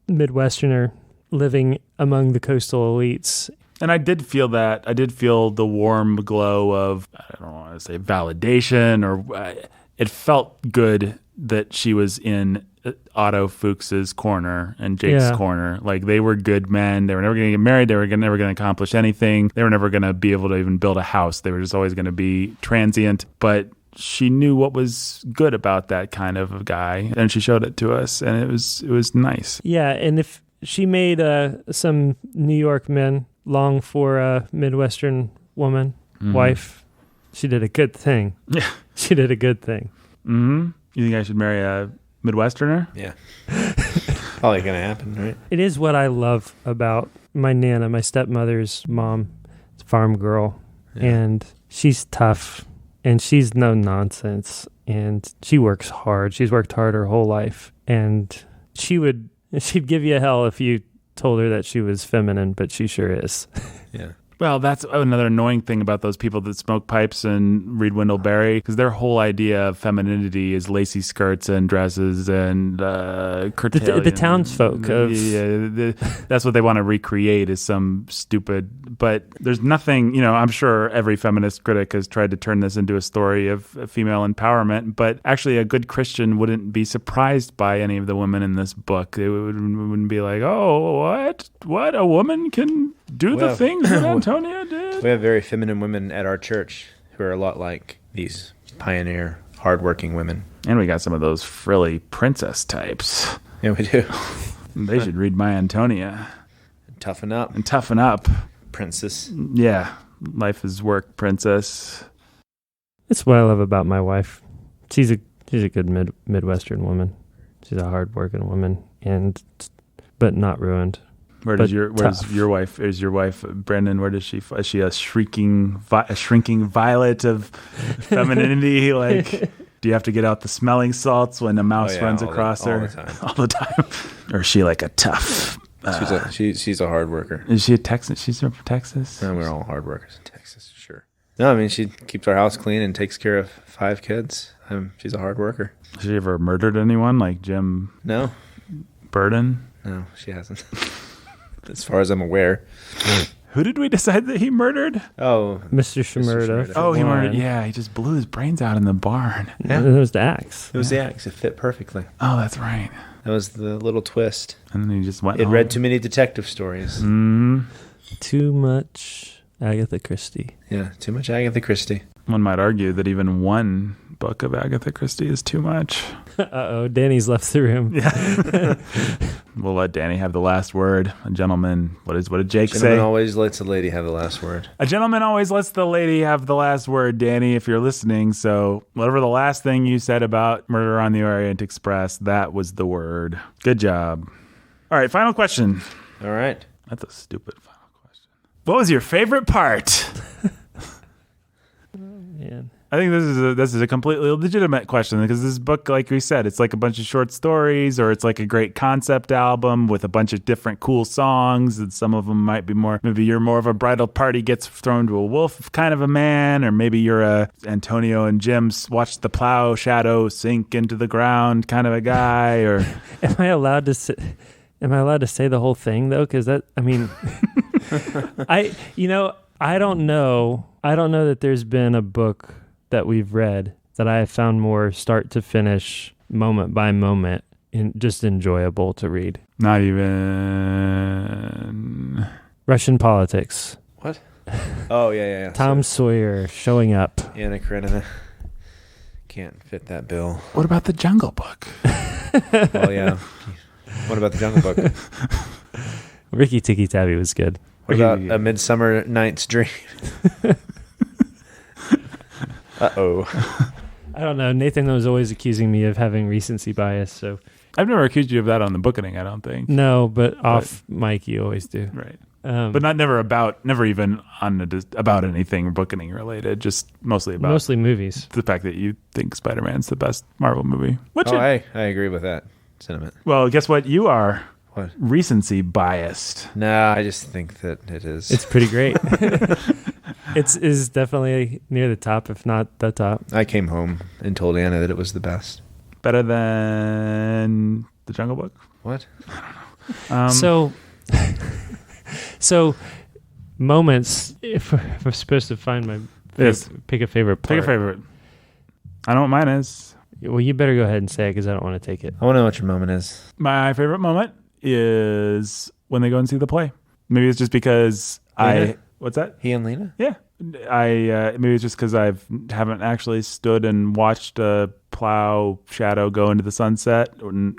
Midwesterner living among the coastal elites. And I did feel that. I did feel the warm glow of, I don't want to say validation, or it felt good that she was in Otto Fuchs's corner and Jake's corner. Like, they were good men. They were never going to get married. They were never going to accomplish anything. They were never going to be able to even build a house. They were just always going to be transient. But she knew what was good about that kind of a guy, and she showed it to us, and it was nice. Yeah, and if she made some New York men long for a Midwestern woman, wife, she did a good thing. Yeah. She did a good thing. Mm-hmm. You think I should marry a Midwesterner? Yeah. Probably going to happen, right? It is what I love about my Nana, my stepmother's mom. It's a farm girl. Yeah. And she's tough, and she's no nonsense, and she works hard. She's worked hard her whole life. And she'd give you hell if you told her that she was feminine, but she sure is. Yeah. Well, that's another annoying thing about those people that smoke pipes and read Wendell Berry, because their whole idea of femininity is lacy skirts and dresses and curtailed. The townsfolk of... Yeah, that's what they want to recreate, is some stupid... But there's nothing... I'm sure every feminist critic has tried to turn this into a story of female empowerment, but actually a good Christian wouldn't be surprised by any of the women in this book. They wouldn't be like, oh, what? What? A woman can do the things that Antonia did? We have very feminine women at our church who are a lot like these pioneer, hardworking women. And we got some of those frilly princess types. Yeah, we do. They should read my Antonia. Toughen up. And toughen up. Princess. Yeah. Life is work, princess. It's what I love about my wife. She's a good Midwestern woman. She's a hardworking woman, but not ruined. Where's your wife? Is your wife, Brendan? Where does she? Is she a shrinking violet of femininity? Like, do you have to get out the smelling salts when a mouse runs across her all the time? Or is she like a tough? She's a hard worker. Is she a Texan? She's from Texas. No, we're all hard workers in Texas, sure. No, I mean, she keeps our house clean and takes care of 5 kids. She's a hard worker. Has she ever murdered anyone like Jim? No. Burden? No, she hasn't. As far as I'm aware. Who did we decide that he murdered? Oh, Mr. Shimerda. Oh, he murdered. Yeah, he just blew his brains out in the barn. Yeah. It was the axe. It was the axe. It fit perfectly. Oh, that's right. That was the little twist. And then he just went. It read too many detective stories. Too much Agatha Christie. Yeah, too much Agatha Christie. One might argue that even one book of Agatha Christie is too much. Uh-oh, Danny's left the room. Yeah. We'll let Danny have the last word. A gentleman, what did Jake say? A gentleman always lets a lady have the last word. A gentleman always lets the lady have the last word, Danny, if you're listening. So whatever the last thing you said about Murder on the Orient Express, that was the word. Good job. All right, final question. All right. That's a stupid final question. What was your favorite part? Man. I think this is a completely legitimate question, because this book, like we said, it's like a bunch of short stories, or it's like a great concept album with a bunch of different cool songs, and some of them might be maybe you're more of a bridal party gets thrown to a wolf kind of a man, or maybe you're a Antonio and Jim's watch the plow shadow sink into the ground kind of a guy, or Am I allowed to say the whole thing though? Because I don't know that there's been a book that we've read that I have found more start to finish, moment by moment, just enjoyable to read. Not even Russian Politics. What? Oh, yeah. Tom Sawyer showing up. Anna Karenina. Can't fit that bill. What about the Jungle Book? Well, yeah. What about the Jungle Book? Ricky Tikki Tavi was good. What about A Midsummer Night's Dream? Uh-oh. I don't know. Nathan was always accusing me of having recency bias, so I've never accused you of that on the Bookening, I don't think. no, but off mic you always do. Right. But never even about anything Bookening related, just mostly movies. the fact that you think Spider-Man's the best Marvel movie. I agree with that sentiment. Well, guess what? You are What? recency biased. No, I just think that it is. It's pretty great. Is definitely near the top, if not the top. I came home and told Anna that it was the best. Better than The Jungle Book? What? So moments. If I'm supposed to find my pick a favorite part. Pick a favorite. I know what mine is. Well, you better go ahead and say it because I don't want to take it. I want to know what your moment is. My favorite moment is when they go and see the play. Maybe it's just because what's that? He and Lena? Yeah. Maybe it's just because I haven't actually stood and watched a plow shadow go into the sunset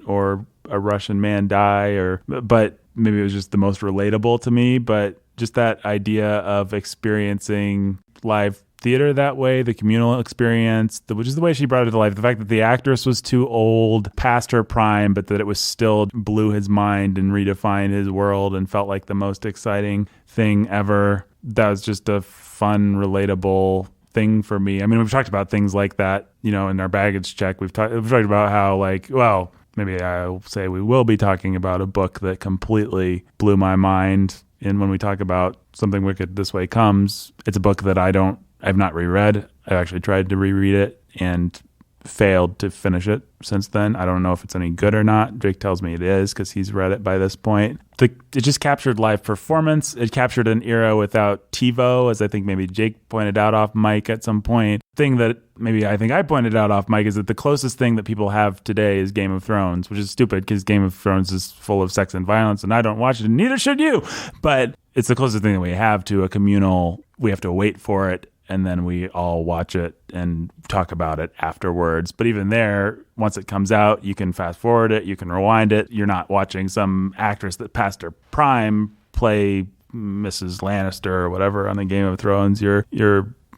or a Russian man die, but maybe it was just the most relatable to me. But just that idea of experiencing live theater that way, the communal experience, which is the way she brought it to life. The fact that the actress was too old, past her prime, but that it was still blew his mind and redefined his world and felt like the most exciting thing ever. That was just a fun, relatable thing for me. I mean, we've talked about things like that, in our baggage check. We've talked about how maybe I'll say we will be talking about a book that completely blew my mind. And when we talk about Something Wicked This Way Comes, it's a book that I've not reread. I've actually tried to reread it and failed to finish it since then. I don't know if it's any good or not. Jake tells me it is because he's read it by this point. It just captured live performance. It captured an era without TiVo, as I think maybe Jake pointed out off mic at some point. Thing that maybe I think I pointed out off mic is that the closest thing that people have today is Game of Thrones, which is stupid because Game of Thrones is full of sex and violence and I don't watch it and neither should you. But it's the closest thing that we have to a communal, we have to wait for it and then we all watch it and talk about it afterwards. But even there, once it comes out, you can fast forward it, you can rewind it. You're not watching some actress that passed her prime play Mrs. Lannister or whatever on the Game of Thrones. You're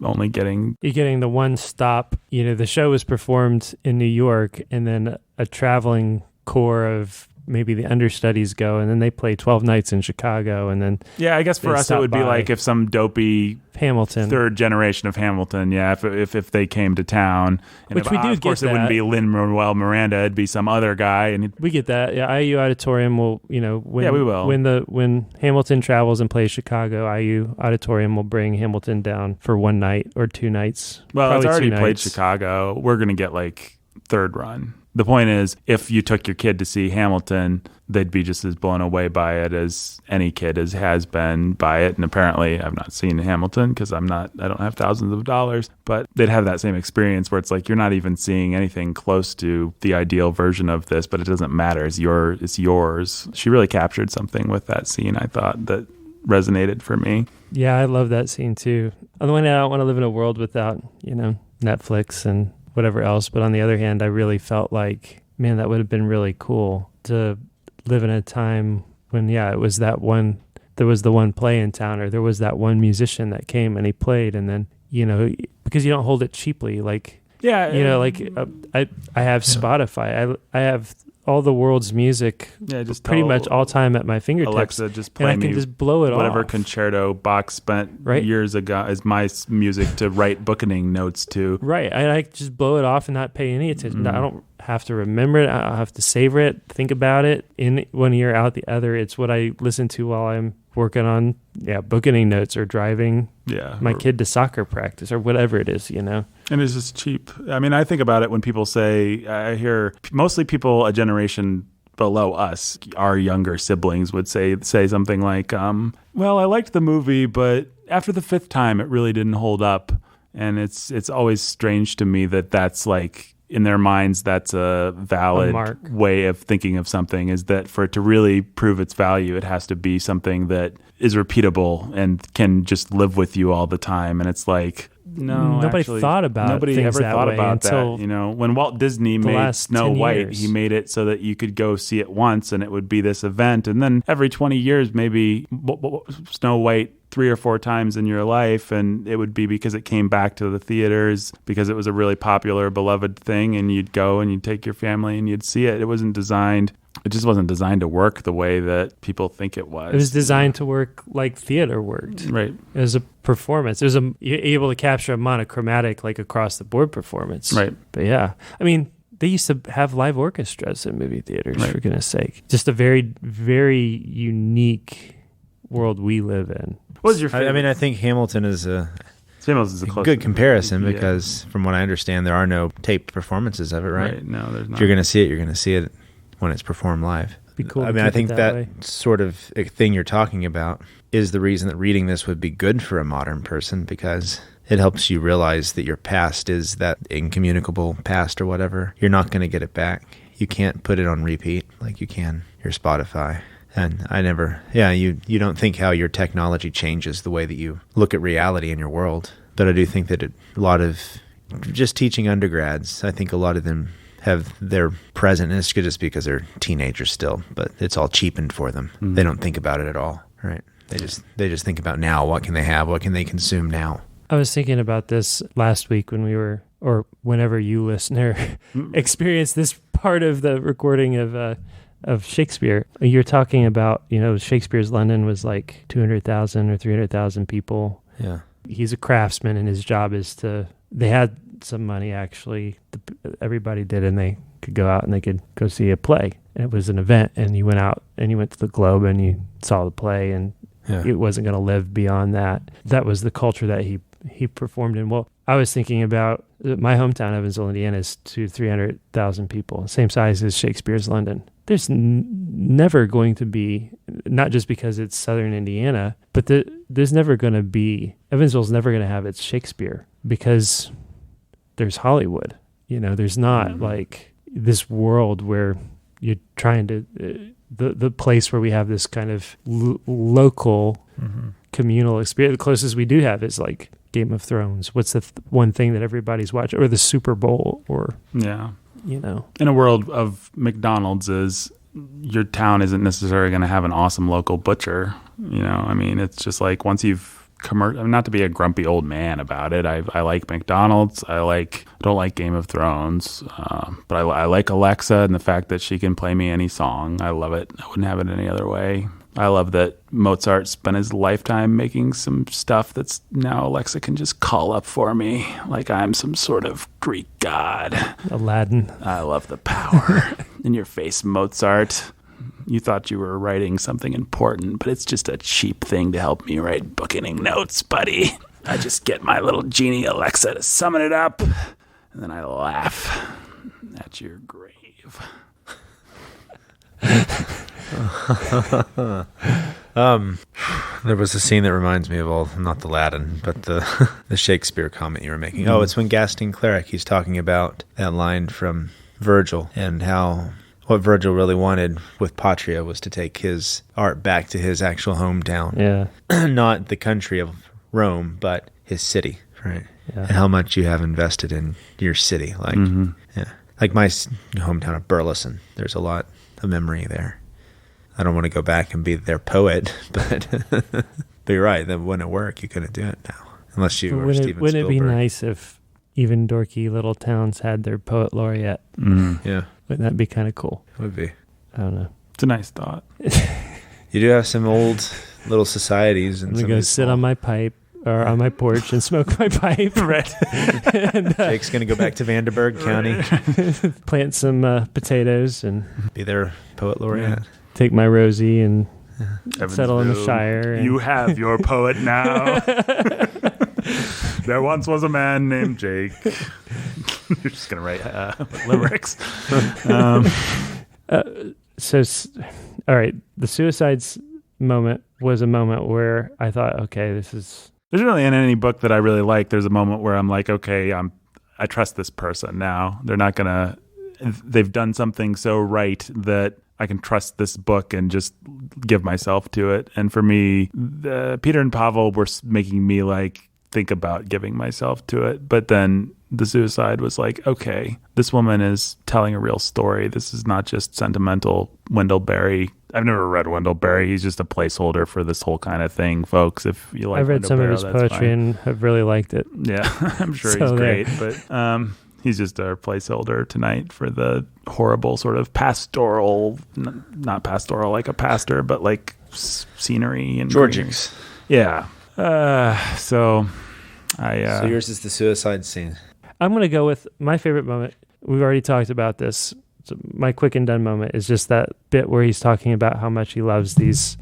only getting... You're getting the one stop. The show was performed in New York and then a traveling corps of maybe the understudies go and then they play 12 nights in Chicago and then I guess for us it would be like if some dopey Hamilton third generation of Hamilton if they came to town and which we do of course get it wouldn't be Lin-Manuel Miranda, it'd be some other guy and we get that. IU Auditorium will we will when Hamilton travels and plays Chicago, IU Auditorium will bring Hamilton down for one night or 2 nights. Well, it's already played Chicago. We're gonna get like third run. The point is, if you took your kid to see Hamilton, they'd be just as blown away by it as any kid has been by it. And apparently, I've not seen Hamilton because I don't have thousands of dollars, but they'd have that same experience where it's like you're not even seeing anything close to the ideal version of this, but it doesn't matter. It's yours. She really captured something with that scene, I thought, that resonated for me. Yeah, I love that scene too. On the one hand, I don't want to live in a world without, Netflix and whatever else. But on the other hand, I really felt like, man, that would have been really cool to live in a time when, it was that one, there was the one play in town, or there was that one musician that came and he played. And then, because you don't hold it cheaply. Like, I have Spotify. I have all the world's music, just pretty much all time at my fingertips. Alexa, just play and I can just blow it whatever off. concerto Bach spent years ago as my music to write Bookening notes to. Right, I just blow it off and not pay any attention. I don't have to remember it. I don't have to savor it, think about it. In one ear, out the other. It's what I listen to while I'm working on Bookening notes or driving my kid to soccer practice or whatever it is, And it's just cheap. I mean, I think about it when people say, I hear mostly people a generation below us, our younger siblings would say something like, well, I liked the movie, but after the 5th time, it really didn't hold up. And it's always strange to me that that's like, in their minds, that's a valid way of thinking of something, is that for it to really prove its value, it has to be something that is repeatable and can just live with you all the time. And it's like, No, nobody actually, thought about nobody things ever that thought way about until that. You know, when Walt Disney the made last Snow 10 White, years. he made it so that you could go see it once, and it would be this event. And then every 20 years, maybe Snow White 3 or 4 times in your life, and it would be because it came back to the theaters because it was a really popular, beloved thing, and you'd go and you'd take your family and you'd see it. It just wasn't designed to work the way that people think it was. It was designed to work like theater worked. Right. It was a performance. You're able to capture a monochromatic, like across the board performance. Right. But yeah, I mean, they used to have live orchestras in movie theaters, Right. for goodness sake. Just a very, very unique world we live in. What was your favorite? I mean, I think Hamilton is a Hamilton's the closest. good comparison Yeah. because, from what I understand, there are no taped performances of it, right? No, there's not. If you're going to see it, you're going to see it when it's performed live. Be cool. I to mean, I keep think it that way. sort of thing you're talking about is the reason that reading this would be good for a modern person, because it helps you realize that your past is that incommunicable past or whatever. You're not going to get it back. You can't put it on repeat like you can your Spotify. And you don't think how your technology changes the way that you look at reality in your world. But I do think that a lot of just teaching undergrads, I think a lot of them have their present, and it's just because they're teenagers still, but it's all cheapened for them. Mm-hmm. They don't think about it at all, right? They just think about now. What can they have? What can they consume now? I was thinking about this last week when we were, or whenever you listener experienced this part of the recording of Shakespeare. You're talking about, Shakespeare's London was like 200,000 or 300,000 people. Yeah. He's a craftsman, and his job is they had some money, actually. Everybody did, and they could go out and they could go see a play. And it was an event, and you went out and you went to the Globe and you saw the play, and it wasn't going to live beyond that. That was the culture that he performed in. Well, I was thinking about my hometown, Evansville, Indiana, is 300,000 people, same size as Shakespeare's London. There's never going to be, not just because it's southern Indiana, but there's never going to be, Evansville's never going to have its Shakespeare because there's Hollywood. There's not like this world where you're trying to, the place where we have this kind of local communal experience. The closest we do have is like Game of Thrones. What's the one thing that everybody's watching? Or the Super Bowl, or in a world of McDonald's, is your town isn't necessarily going to have an awesome local butcher. I mean, it's just like once you've not to be a grumpy old man about it. I like McDonald's. I don't like Game of Thrones, but I like Alexa and the fact that she can play me any song. I love it. I wouldn't have it any other way. I love that Mozart spent his lifetime making some stuff that's now Alexa can just call up for me like I'm some sort of Greek god. Aladdin. I love the power in your face, Mozart. You thought you were writing something important, but it's just a cheap thing to help me write bookening notes, buddy. I just get my little genie Alexa to summon it up, and then I laugh at your grave. There was a scene that reminds me of not the Aladdin, but the Shakespeare comment you were making. Oh, it's when Gaston Cleric, he's talking about that line from Virgil and how what Virgil really wanted with Patria was to take his art back to his actual hometown. Yeah. Not the country of Rome, but his city, right? Yeah. And how much you have invested in your city. Like, like my hometown of Burleson, there's a lot of memory there. I don't want to go back and be their poet, but you're right. That wouldn't work. You couldn't do it now, unless you were Steven Spielberg. Wouldn't it be nice if even dorky little towns had their poet laureate? Yeah. Wouldn't that be kind of cool? It would be. I don't know. It's a nice thought. You do have some old little societies. And I'm going to go sit on my pipe or on my porch and smoke my pipe. Right. And, Jake's going to go back to Vanderburgh County. Plant some potatoes and be their poet laureate. Take my Rosie and settle in the Evansville, Shire. And you have your poet now. There once was a man named Jake. You're just going to write limericks. All right. The suicides moment was a moment where I thought, okay, this is... There's really in any book that I really like, there's a moment where I'm like, okay, I trust this person now. They're not going to... They've done something so right that I can trust this book and just give myself to it. And for me, Peter and Pavel were making me like, think about giving myself to it. But then the suicide was like, okay, this woman is telling a real story. This is not just sentimental Wendell Berry. I've never read Wendell Berry. He's just a placeholder for this whole kind of thing, folks. If you like, I've read Wendell some Berry, of his poetry and have really liked it. Yeah, I'm sure So he's great, but he's just our placeholder tonight for the horrible sort of pastoral, not pastoral like a pastor, but like scenery and Georgics. Yeah. So yours is the suicide scene. I'm going to go with my favorite moment. We've already talked about this. So my quick and done moment is just that bit where he's talking about how much he loves these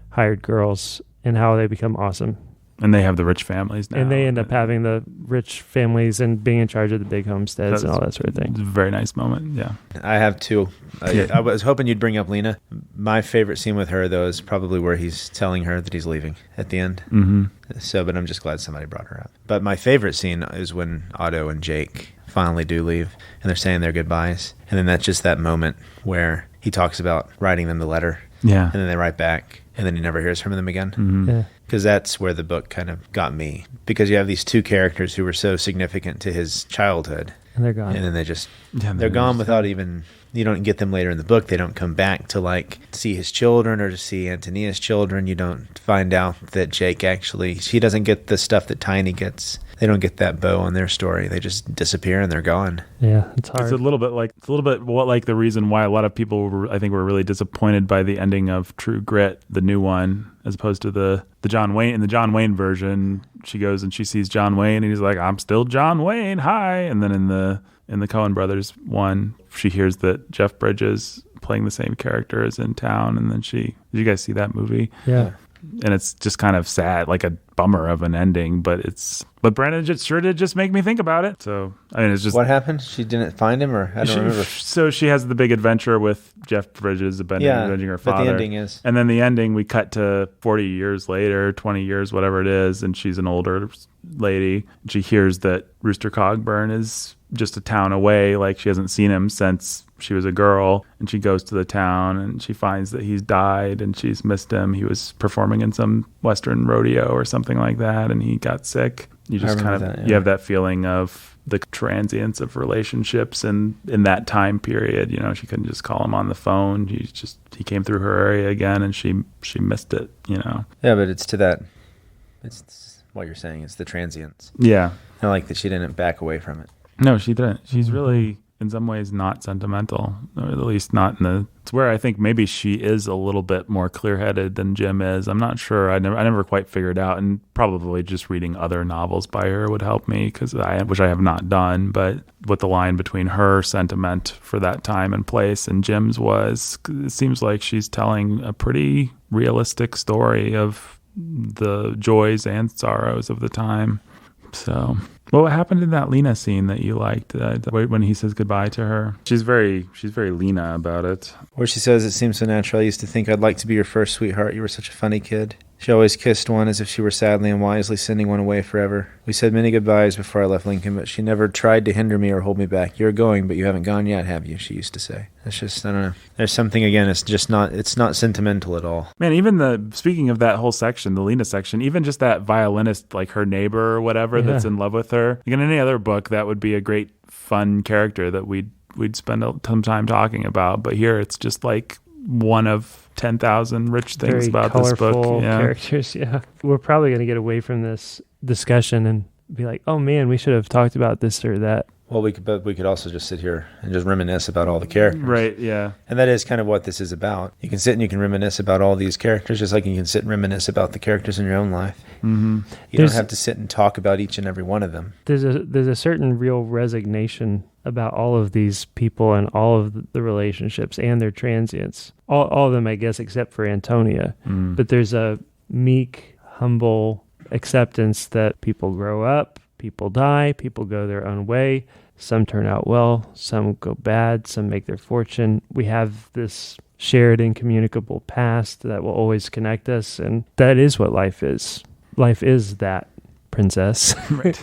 hired girls and how they become awesome. And they have the rich families now. And they end up having the rich families and being in charge of the big homesteads and all that sort of thing. It's a very nice moment, yeah. I have two. I was hoping you'd bring up Lena. My favorite scene with her, though, is probably where he's telling her that he's leaving at the end. Mm-hmm. So, but I'm just glad somebody brought her up. But my favorite scene is when Otto and Jake finally do leave, and they're saying their goodbyes. And then that's just that moment where he talks about writing them the letter. Yeah. And then they write back, and then he never hears from them again. Mm-hmm. Yeah. Because that's where the book kind of got me. Because you have these two characters who were so significant to his childhood. And they're gone. And then they're gone without even, you don't get them later in the book. They don't come back to like see his children or to see Antonia's children. You don't find out that Jake actually, he doesn't get the stuff that Tiny gets. They don't get that bow on their story. They just disappear and they're gone. Yeah, it's hard. It's a little bit like the reason why a lot of people were really disappointed by the ending of True Grit, the new one, as opposed to the John Wayne. In the John Wayne version, she goes and she sees John Wayne and he's like, "I'm still John Wayne, hi." And then in the Coen Brothers one, she hears that Jeff Bridges playing the same character is in town, and then did you guys see that movie? Yeah. And it's just kind of sad, like a bummer of an ending, but Brandon sure did just make me think about it. So, I mean, it's just... What happened? She didn't find him, or I don't remember. So she has the big adventure with Jeff Bridges avenging her father. But the ending is... And then the ending, we cut to 40 years later, 20 years, whatever it is, and she's an older lady. She hears that Rooster Cogburn is just a town away, like she hasn't seen him since she was a girl, and she goes to the town and she finds that he's died and she's missed him. He was performing in some Western rodeo or something like that, and he got sick. You just kind of you have that feeling of the transience of relationships, and in that time period, you know, she couldn't just call him on the phone. He came through her area again, and she missed it. You know. Yeah, but it's what you're saying. It's the transience. Yeah, I like that she didn't back away from it. No, she didn't. She's really, in some ways, not sentimental, or at least not it's where I think maybe she is a little bit more clear-headed than Jim is. I'm not sure. I never quite figured out, and probably just reading other novels by her would help me, which I have not done, but what the line between her sentiment for that time and place and Jim's was, it seems like she's telling a pretty realistic story of the joys and sorrows of the time. So, what happened in that Lena scene that you liked when he says goodbye to her? She's very Lena about it. Where she says, "It seems so natural. I used to think I'd like to be your first sweetheart. You were such a funny kid." She always kissed one as if she were sadly and wisely sending one away forever. We said many goodbyes before I left Lincoln, but she never tried to hinder me or hold me back. "You're going, but you haven't gone yet, have you?" she used to say. It's just, I don't know. There's something, again, it's not sentimental at all. Man, even speaking of that whole section, the Lena section, even just that violinist, like her neighbor or whatever, that's in love with her. Like in any other book, that would be a great, fun character that we'd spend some time talking about. But here, it's just like one of 10,000 rich things very about this book. Colorful characters, yeah. We're probably going to get away from this discussion and be like, oh man, we should have talked about this or that. Well, we could also just sit here and just reminisce about all the characters. Right, yeah. And that is kind of what this is about. You can sit and you can reminisce about all these characters, just like you can sit and reminisce about the characters in your own life. Mm-hmm. You don't have to sit and talk about each and every one of them. There's a certain real resignation about all of these people and all of the relationships and their transients. All of them, I guess, except for Antonia. Mm. But there's a meek, humble acceptance that people grow up, people die, people go their own way. Some turn out well, some go bad, some make their fortune. We have this shared incommunicable past that will always connect us, and that is what life is. Life is that, princess. Right.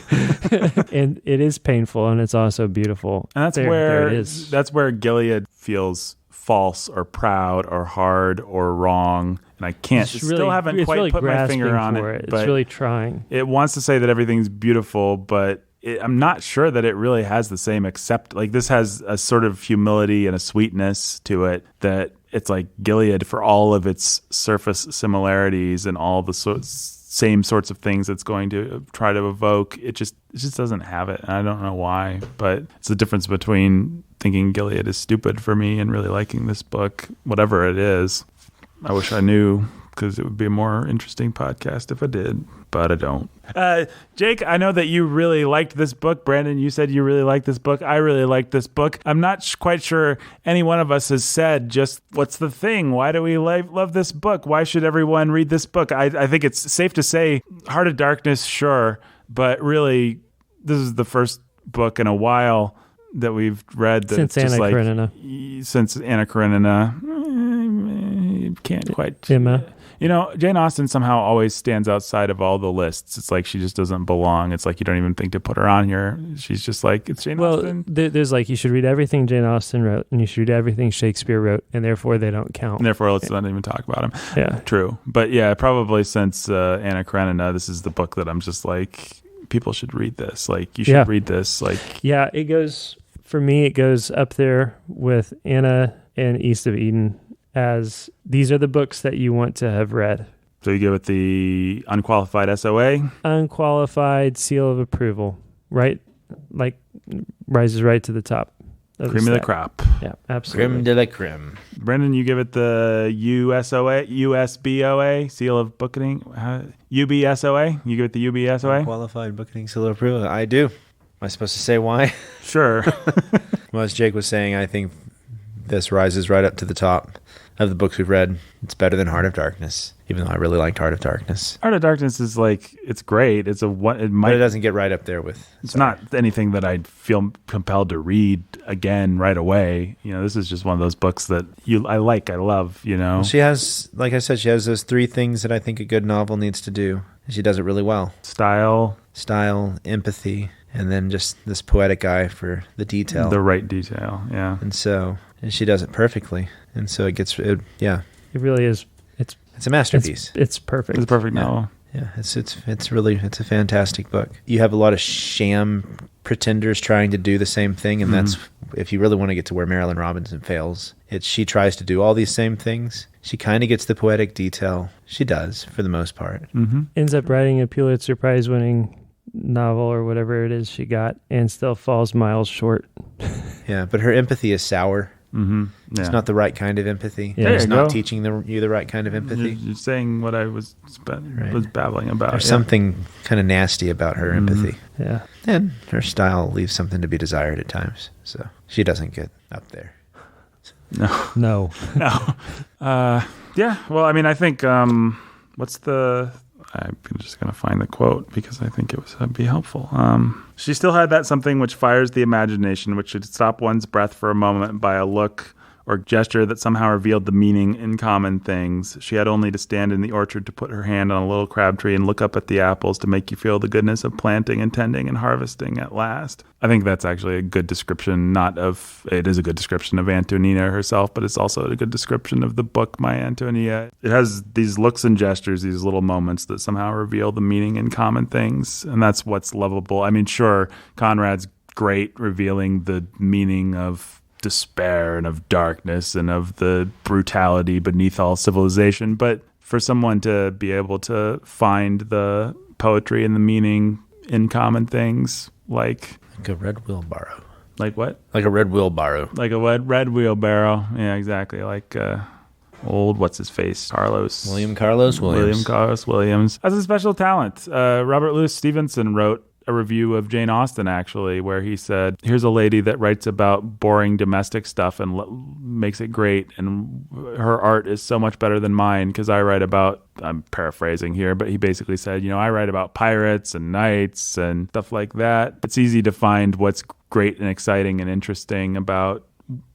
And it is painful, and it's also beautiful. And that's there it is. That's where Gilead feels false or proud or hard or wrong. And I can't, haven't quite really put my finger on it. It's really trying. It wants to say that everything's beautiful, but I'm not sure that it really has the same this has a sort of humility and a sweetness to it that it's like Gilead for all of its surface similarities and all the same sorts of things it's going to try to evoke. It just doesn't have it. And I don't know why, but it's the difference between thinking Gilead is stupid for me and really liking this book, whatever it is. I wish I knew, because it would be a more interesting podcast if I did, but I don't. Jake, I know that you really liked this book. Brandon, you said you really liked this book. I really liked this book. I'm not quite sure any one of us has said just what's the thing. Why do we love this book? Why should everyone read this book? I think it's safe to say Heart of Darkness, sure, but really this is the first book in a while that we've read that since Anna Karenina. Since Anna Karenina. Can't quite. Emma. You know, Jane Austen somehow always stands outside of all the lists. It's like she just doesn't belong. It's like you don't even think to put her on here. She's just like, it's Jane Austen. There's like, you should read everything Jane Austen wrote, and you should read everything Shakespeare wrote, and therefore they don't count. And therefore, let's not even talk about them. Yeah. True. But yeah, probably since Anna Karenina, this is the book that I'm just like, people should read this. Like, you should read this. Like, yeah, for me, it goes up there with Anna and East of Eden, as these are the books that you want to have read. So you give it the unqualified SOA? Unqualified seal of approval, right? Like, rises right to the top. Cream of the crop. Yeah, absolutely. Creme de la creme. Brendan, you give it the USBOA, seal of bookening. UBSOA? You give it the UBSOA? Unqualified bookening seal of approval. I do. Am I supposed to say why? Sure. Well, as Jake was saying, I think this rises right up to the top of the books we've read. It's better than Heart of Darkness, even though I really liked Heart of Darkness. Heart of Darkness is like, it's great. But it doesn't get right up there with. It's not anything that I'd feel compelled to read again right away. You know, this is just one of those books that I love, you know. Well, she has, like I said, she has those three things that I think a good novel needs to do. And she does it really well. Style, empathy, and then just this poetic eye for the detail. The right detail, yeah. And she does it perfectly. And so it It really is. It's a masterpiece. It's perfect. It's a perfect novel. Yeah, it's a fantastic book. You have a lot of sham pretenders trying to do the same thing, and that's, if you really want to get to where Marilyn Robinson fails, she tries to do all these same things. She kind of gets the poetic detail. She does, for the most part. Mm-hmm. Ends up writing a Pulitzer Prize winning novel or whatever it is she got, and still falls miles short. Yeah, but her empathy is sour. Mm-hmm. Yeah. It's not the right kind of empathy. Yeah. It's not teaching you the right kind of empathy. You're saying what I was babbling about. There's something kind of nasty about her empathy. Yeah. And her style leaves something to be desired at times. So she doesn't get up there. No. Yeah. Well, I mean, I think, I'm just going to find the quote because I think it would be helpful. She still had that something which fires the imagination, which should stop one's breath for a moment by a look or gesture that somehow revealed the meaning in common things. She had only to stand in the orchard to put her hand on a little crab tree and look up at the apples to make you feel the goodness of planting and tending and harvesting at last. I think that's actually a good description, it is a good description of Antonia herself, but it's also a good description of the book, My Antonia. It has these looks and gestures, these little moments that somehow reveal the meaning in common things, and that's what's lovable. I mean, sure, Conrad's great revealing the meaning of despair and of darkness and of the brutality beneath all civilization, but for someone to be able to find the poetry and the meaning in common things, like a red wheelbarrow. Like what? Like a red wheelbarrow. Like a red wheelbarrow. Yeah, exactly. Like old, what's his face? William Carlos Williams. As a special talent, Robert Louis Stevenson wrote a review of Jane Austen, actually, where he said, here's a lady that writes about boring domestic stuff and makes it great, and her art is so much better than mine because I write about, I'm paraphrasing here, but he basically said, I write about pirates and knights and stuff like that. It's easy to find what's great and exciting and interesting about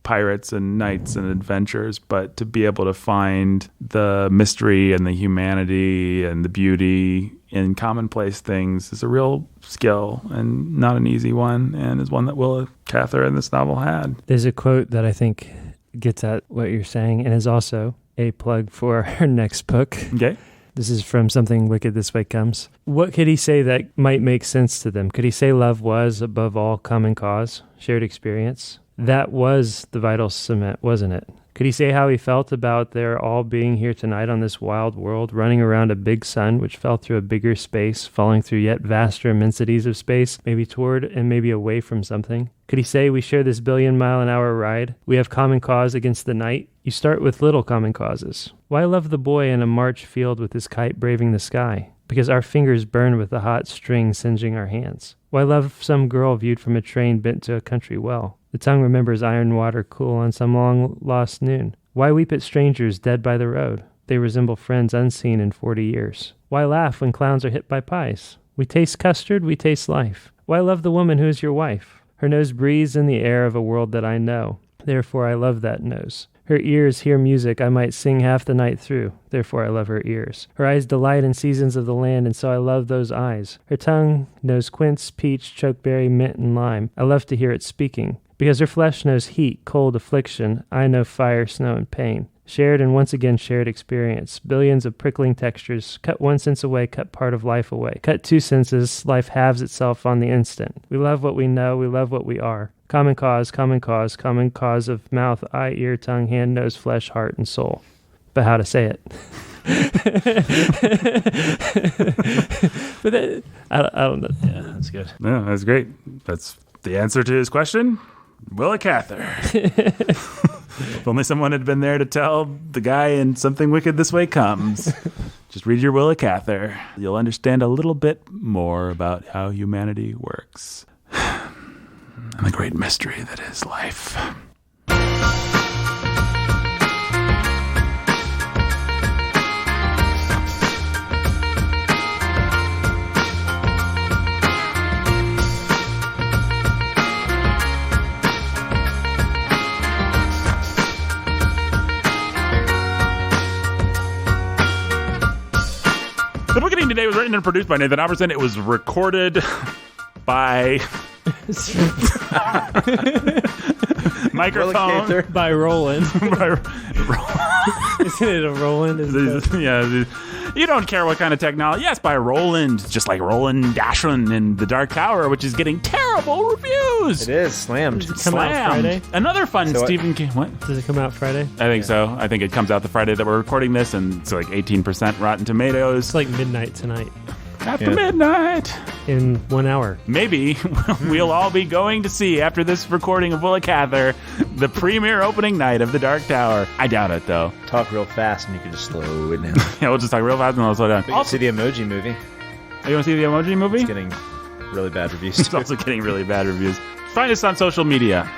pirates and knights and adventures, but to be able to find the mystery and the humanity and the beauty in commonplace things is a real skill and not an easy one, and is one that Willa Cather in this novel had. There's a quote that I think gets at what you're saying and is also a plug for our next book. Okay. This is from Something Wicked This Way Comes. What could he say that might make sense to them? Could he say love was, above all, common cause, shared experience? That was the vital cement, wasn't it? Could he say how he felt about their all being here tonight on this wild world, running around a big sun which fell through a bigger space, falling through yet vaster immensities of space, maybe toward and maybe away from something? Could he say we share this billion-mile-an-hour ride? We have common cause against the night? You start with little common causes. Why love the boy in a March field with his kite braving the sky? Because our fingers burn with the hot string singeing our hands. Why love some girl viewed from a train bent to a country well? The tongue remembers iron water cool on some long-lost noon. Why weep at strangers dead by the road? They resemble friends unseen in 40 years. Why laugh when clowns are hit by pies? We taste custard, we taste life. Why love the woman who is your wife? Her nose breathes in the air of a world that I know. Therefore I love that nose. Her ears hear music I might sing half the night through. Therefore I love her ears. Her eyes delight in seasons of the land, and so I love those eyes. Her tongue knows quince, peach, chokeberry, mint, and lime. I love to hear it speaking. Because her flesh knows heat, cold, affliction, I know fire, snow, and pain. Shared and once again shared experience. Billions of prickling textures. Cut 1 sense away, cut part of life away. Cut 2 senses, life halves itself on the instant. We love what we know, we love what we are. Common cause, common cause, common cause of mouth, eye, ear, tongue, hand, nose, flesh, heart, and soul. But how to say it? But that, I don't know. Yeah, that's good. Yeah, that's great. That's the answer to his question. Willa Cather. If only someone had been there to tell the guy in Something Wicked This Way Comes. Just read your Willa Cather. You'll understand a little bit more about how humanity works. And the great mystery that is life. The Bookening today was written and produced by Nathan Albertson. It was recorded by microphone by Roland. Isn't it a Roland? Yeah, you don't care what kind of technology. Yes, by Roland, just like Roland Dashun in The Dark Tower, which is getting terrible reviews. It is slammed. Does it come out Friday? Another fun Stephen King. What? Does it come out Friday? I think so. I think it comes out the Friday that we're recording this, and it's like 18% Rotten Tomatoes. It's like midnight tonight. After midnight. In 1 hour. Maybe we'll all be going to see, after this recording of Willa Cather, the premiere opening night of The Dark Tower. I doubt it, though. Talk real fast and you can just slow it down. Yeah, we'll just talk real fast and we'll slow down. You see the Emoji Movie. You want to see the Emoji Movie? It's getting really bad reviews. It's also getting really bad reviews. Find us on social media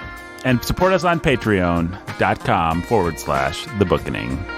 and support us on patreon.com/thebookening.